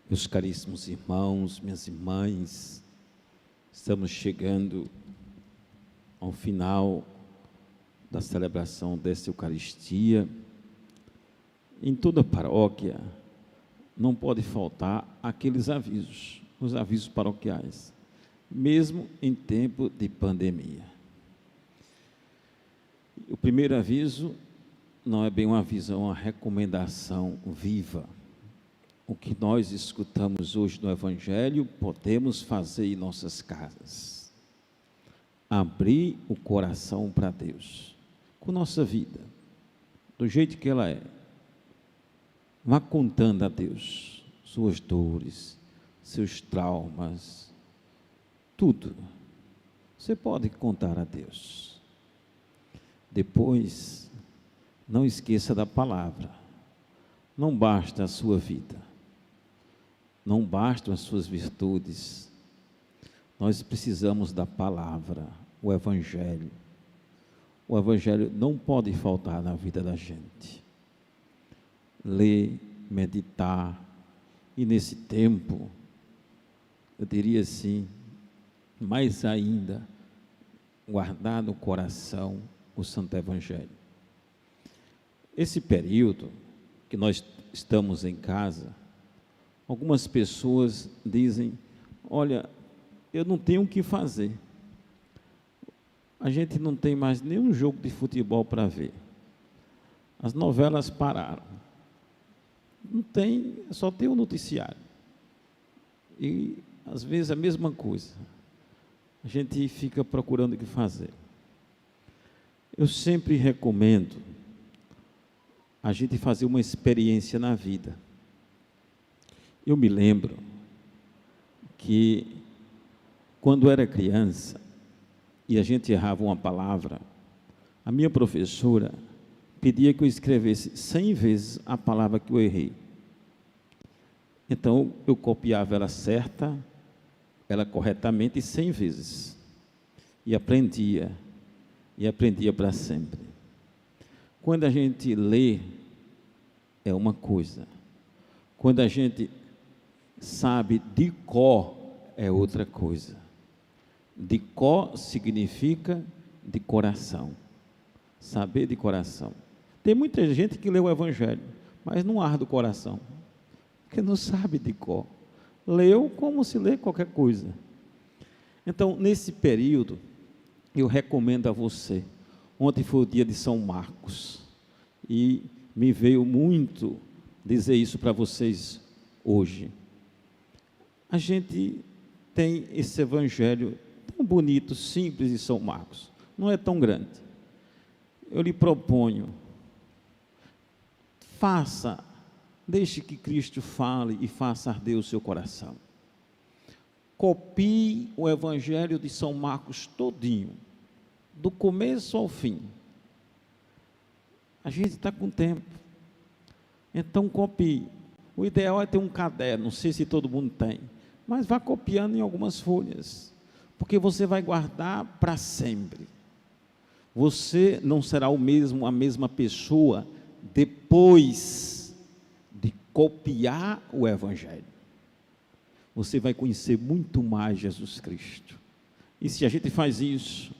Meus caríssimos irmãos, minhas irmãs, estamos chegando ao final da celebração desta Eucaristia. Em toda paróquia não pode faltar aqueles avisos, os avisos paroquiais, mesmo em tempo de pandemia. O primeiro aviso não é bem um aviso, é uma recomendação viva. O que nós escutamos hoje no Evangelho, podemos fazer em nossas casas. Abrir o coração para Deus, com nossa vida, do jeito que ela é. Vá contando a Deus suas dores, seus traumas, tudo. Você pode contar a Deus. Depois, não esqueça da palavra. Não basta a sua vida. Não bastam as suas virtudes. Nós precisamos da palavra, o Evangelho. O Evangelho não pode faltar na vida da gente. Ler, meditar, e nesse tempo, eu diria assim, mais ainda, guardar no coração o Santo Evangelho. Esse período que nós estamos em casa, algumas pessoas dizem, olha, eu não tenho o que fazer. A gente não tem mais nenhum jogo de futebol para ver. As novelas pararam. Não tem, só tem o noticiário. E, às vezes, a mesma coisa. A gente fica procurando o que fazer. Eu sempre recomendo a gente fazer uma experiência na vida. Eu me lembro que, quando era criança, e a gente errava uma palavra, a minha professora pedia que eu escrevesse 100 vezes a palavra que eu errei. Então, eu copiava ela certa, ela corretamente 100 vezes. E aprendia para sempre. Quando a gente lê, é uma coisa. Quando a gente sabe de cor, é outra coisa. De cor significa de coração. Saber de coração. Tem muita gente que lê o Evangelho, mas não arde o coração, porque não sabe de cor. Leu como se lê qualquer coisa. Então, nesse período, eu recomendo a você. Ontem foi o dia de São Marcos, e me veio muito dizer isso para vocês hoje. A gente tem esse Evangelho tão bonito, simples de São Marcos, não é tão grande. Eu lhe proponho, deixe que Cristo fale e faça arder o seu coração. Copie o Evangelho de São Marcos todinho, do começo ao fim. A gente está com tempo, então copie. O ideal é ter um caderno, não sei se todo mundo tem, mas vá copiando em algumas folhas, porque você vai guardar para sempre. Você não será a mesma pessoa depois de copiar o Evangelho. Você vai conhecer muito mais Jesus Cristo. E se a gente faz isso,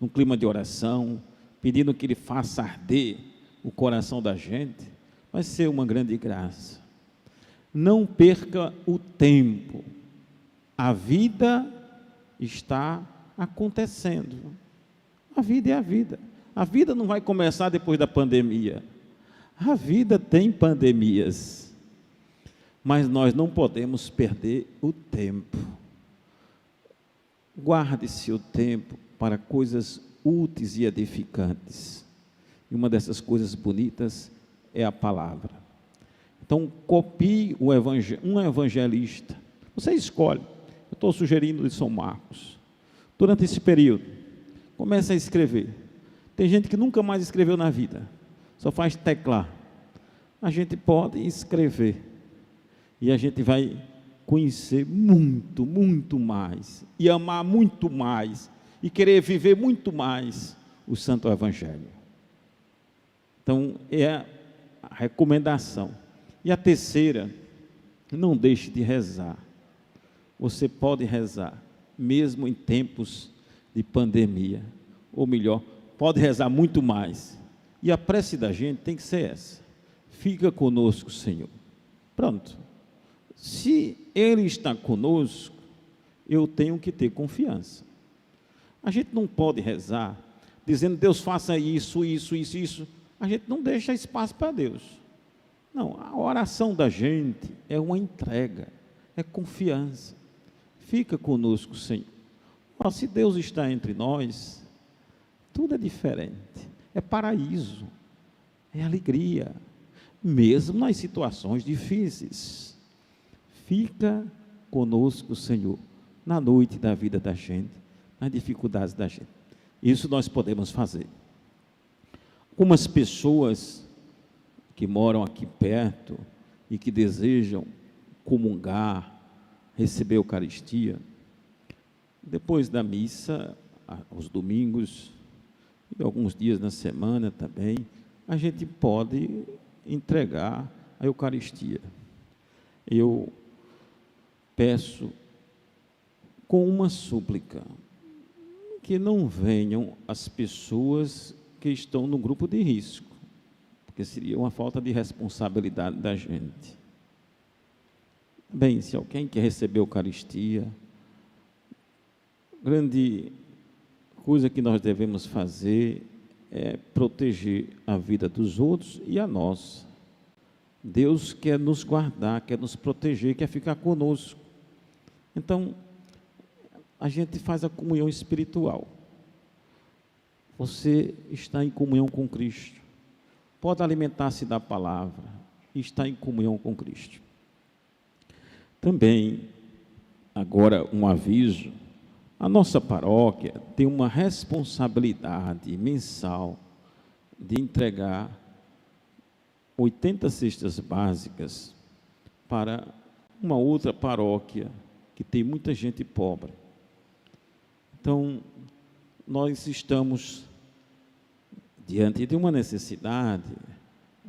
num clima de oração, pedindo que Ele faça arder o coração da gente, vai ser uma grande graça. Não perca o tempo. A vida está acontecendo. A vida é a vida. A vida não vai começar depois da pandemia. A vida tem pandemias. Mas nós não podemos perder o tempo. Guarde-se o tempo para coisas úteis e edificantes. E uma dessas coisas bonitas é a palavra. Então, copie um evangelista. Você escolhe. Eu estou sugerindo de São Marcos. Durante esse período, comece a escrever. Tem gente que nunca mais escreveu na vida, só faz teclar. A gente pode escrever e a gente vai conhecer muito, muito mais, e amar muito mais, e querer viver muito mais o Santo Evangelho. Então, é a recomendação. E a terceira, não deixe de rezar. Você pode rezar, mesmo em tempos de pandemia, ou melhor, pode rezar muito mais. E a prece da gente tem que ser essa: fica conosco, Senhor. Pronto. Se Ele está conosco, eu tenho que ter confiança. A gente não pode rezar dizendo: Deus, faça isso, isso, isso, isso. A gente não deixa espaço para Deus. Não, a oração da gente é uma entrega, é confiança. Fica conosco, Senhor. Se Deus está entre nós, tudo é diferente. É paraíso, é alegria, mesmo nas situações difíceis. Fica conosco, Senhor, na noite da vida da gente, nas dificuldades da gente. Isso nós podemos fazer. Algumas pessoas que moram aqui perto e que desejam comungar, receber a Eucaristia, depois da missa, aos domingos, e alguns dias na semana também, a gente pode entregar a Eucaristia. Eu peço com uma súplica que não venham as pessoas que estão no grupo de risco, porque seria uma falta de responsabilidade da gente. Bem, se alguém quer receber a Eucaristia, grande coisa que nós devemos fazer é proteger a vida dos outros e a nossa. Deus quer nos guardar, quer nos proteger, quer ficar conosco. Então, a gente faz a comunhão espiritual. Você está em comunhão com Cristo. Pode alimentar-se da palavra e está em comunhão com Cristo. Também, agora um aviso: a nossa paróquia tem uma responsabilidade mensal de entregar 80 cestas básicas para uma outra paróquia que tem muita gente pobre. Então, nós estamos diante de uma necessidade.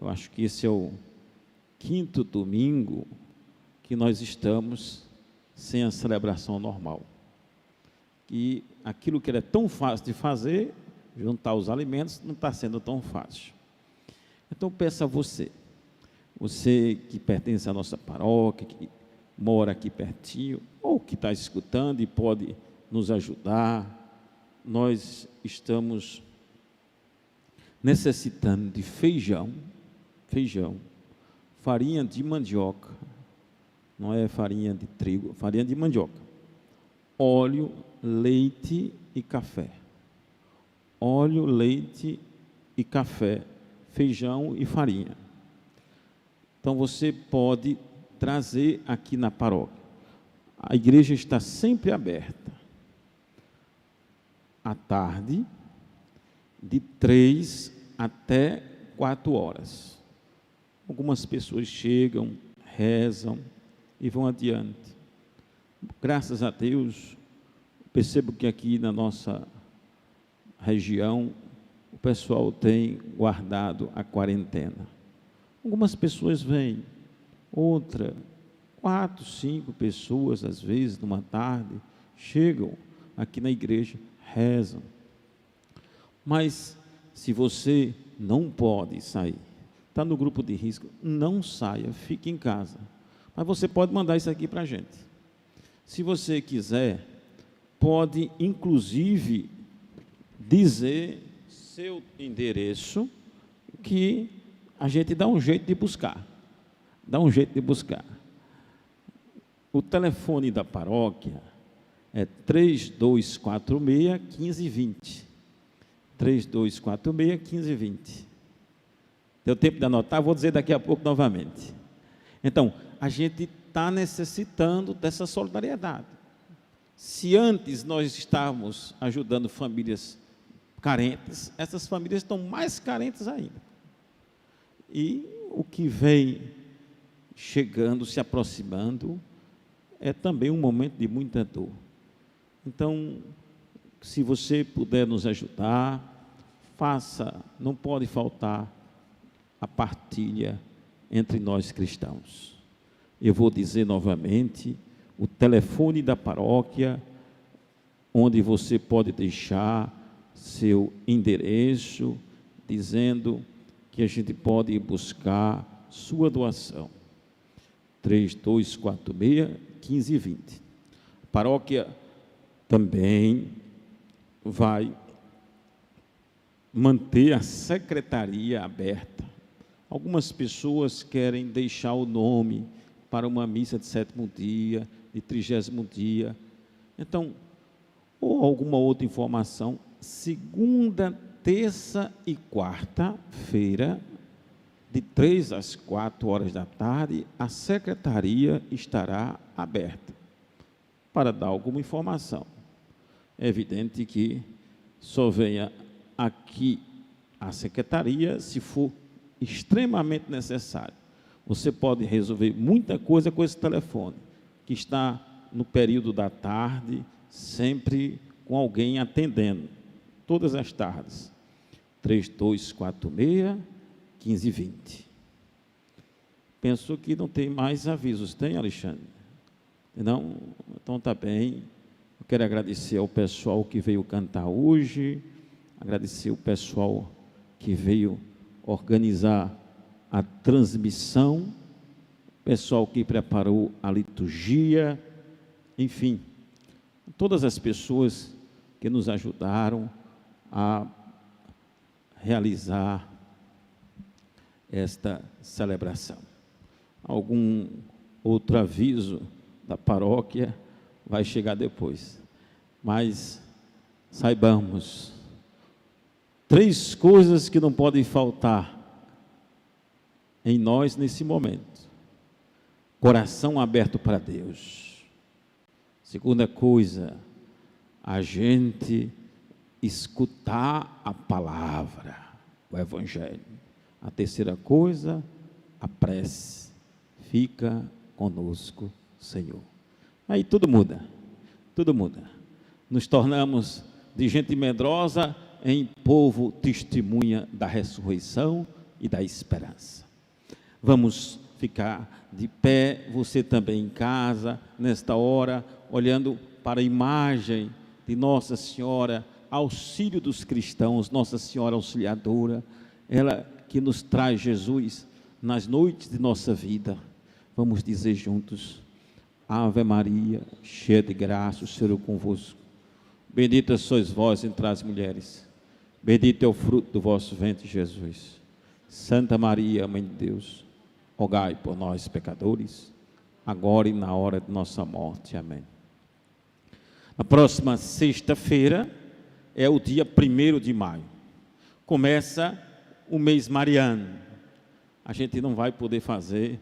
Eu acho que esse é o 5º domingo que nós estamos sem a celebração normal. E aquilo que era tão fácil de fazer, juntar os alimentos, não está sendo tão fácil. Então, peço a você que pertence à nossa paróquia, que mora aqui pertinho, ou que está escutando e pode nos ajudar. Nós estamos necessitando de feijão, farinha de mandioca, não é farinha de trigo, farinha de mandioca, óleo, leite e café. Óleo, leite e café, feijão e farinha. Então você pode trazer aqui na paróquia. A igreja está sempre aberta. À tarde, de 3 até 4 horas. Algumas pessoas chegam, rezam e vão adiante. Graças a Deus, percebo que aqui na nossa região o pessoal tem guardado a quarentena. Algumas pessoas vêm, 4, 5 pessoas, às vezes, numa tarde, chegam aqui na igreja, rezam. Mas, se você não pode sair, está no grupo de risco, não saia, fique em casa. Mas você pode mandar isso aqui para a gente. Se você quiser, pode, inclusive, dizer seu endereço, que a gente dá um jeito de buscar. O telefone da paróquia é 3246-1520. 3246-1520. Deu tempo de anotar, vou dizer daqui a pouco novamente. Então, a gente está necessitando dessa solidariedade. Se antes nós estávamos ajudando famílias carentes, essas famílias estão mais carentes ainda. E o que vem chegando, se aproximando, é também um momento de muita dor. Então, se você puder nos ajudar, faça, não pode faltar a partilha entre nós cristãos. Eu vou dizer novamente o telefone da paróquia, onde você pode deixar seu endereço, dizendo que a gente pode ir buscar sua doação. 3246-1520. A paróquia também vai manter a secretaria aberta. Algumas pessoas querem deixar o nome para uma missa de 7º dia, de 30º dia. Então, ou alguma outra informação, segunda, terça e quarta-feira, de 3 às 4 horas da tarde, a secretaria estará aberta para dar alguma informação. É evidente que só venha aqui a secretaria se for extremamente necessário. Você pode resolver muita coisa com esse telefone, que está no período da tarde, sempre com alguém atendendo, todas as tardes. 3246-1520. Pensou que não tem mais avisos, tem, Alexandre? Não? Então está bem. Eu quero agradecer ao pessoal que veio cantar hoje, agradecer o pessoal que veio organizar a transmissão, o pessoal que preparou a liturgia, enfim, todas as pessoas que nos ajudaram a realizar esta celebração. Algum outro aviso da paróquia vai chegar depois, mas saibamos 3 coisas que não podem faltar em nós nesse momento: coração aberto para Deus. Segunda coisa, a gente escutar a palavra, o Evangelho. A terceira coisa, a prece. Fica conosco, Senhor. Aí tudo muda, tudo muda. Nos tornamos de gente medrosa em povo testemunha da ressurreição e da esperança. Vamos ficar de pé, você também em casa, nesta hora, olhando para a imagem de Nossa Senhora, auxílio dos cristãos, Nossa Senhora Auxiliadora, ela que nos traz Jesus nas noites de nossa vida. Vamos dizer juntos: Ave Maria, cheia de graça, o Senhor é convosco. Bendita sois vós entre as mulheres, bendito é o fruto do vosso ventre, Jesus. Santa Maria, Mãe de Deus, rogai por nós, pecadores, agora e na hora de nossa morte. Amém. A próxima sexta-feira é o dia 1º de maio. Começa o mês mariano. A gente não vai poder fazer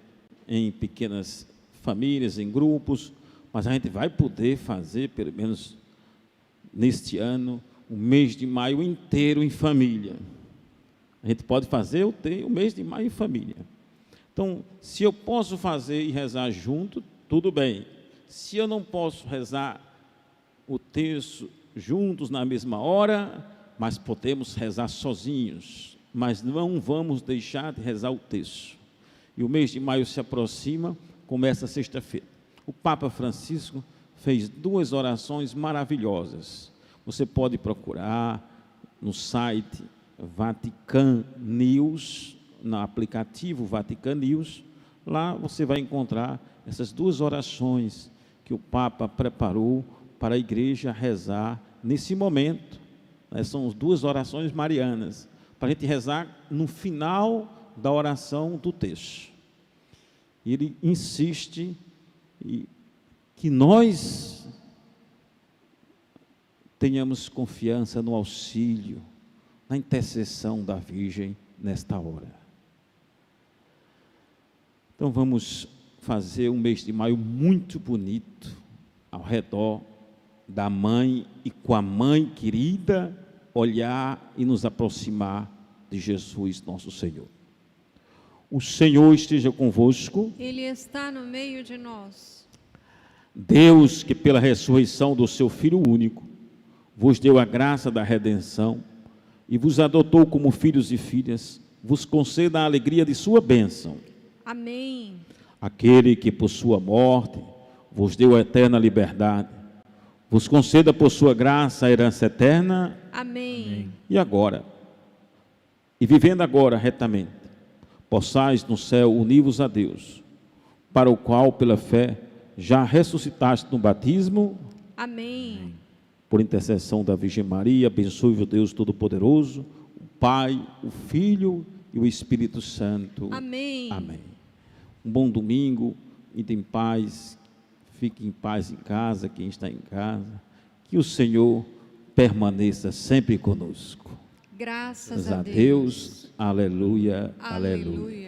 em pequenas famílias, em grupos, mas a gente vai poder fazer, pelo menos neste ano, o mês de maio inteiro em família. A gente pode fazer o mês de maio em família. Então, se eu posso fazer e rezar junto, tudo bem. Se eu não posso rezar o terço juntos na mesma hora, mas podemos rezar sozinhos, mas não vamos deixar de rezar o terço. E o mês de maio se aproxima, começa sexta-feira. O Papa Francisco fez 2 orações maravilhosas. Você pode procurar no site Vatican News, no aplicativo Vatican News. Lá você vai encontrar essas 2 orações que o Papa preparou para a igreja rezar nesse momento. São as 2 orações marianas, para a gente rezar no final da oração do texto. Ele insiste que nós tenhamos confiança no auxílio, na intercessão da Virgem nesta hora. Então vamos fazer um mês de maio muito bonito, ao redor da mãe e com a mãe querida, olhar e nos aproximar de Jesus, nosso Senhor. O Senhor esteja convosco. Ele está no meio de nós. Deus, que pela ressurreição do seu Filho único, vos deu a graça da redenção e vos adotou como filhos e filhas, vos conceda a alegria de sua bênção. Amém. Aquele que por sua morte vos deu a eterna liberdade, vos conceda por sua graça a herança eterna. Amém. E agora, e vivendo agora retamente, possais no céu unir-vos a Deus, para o qual, pela fé, já ressuscitaste no batismo. Amém. Por intercessão da Virgem Maria, abençoe o Deus Todo-Poderoso, o Pai, o Filho e o Espírito Santo. Amém. Amém. Um bom domingo, ide em paz, fique em paz em casa, quem está em casa, que o Senhor permaneça sempre conosco. Graças a Deus. Aleluia, aleluia. Aleluia.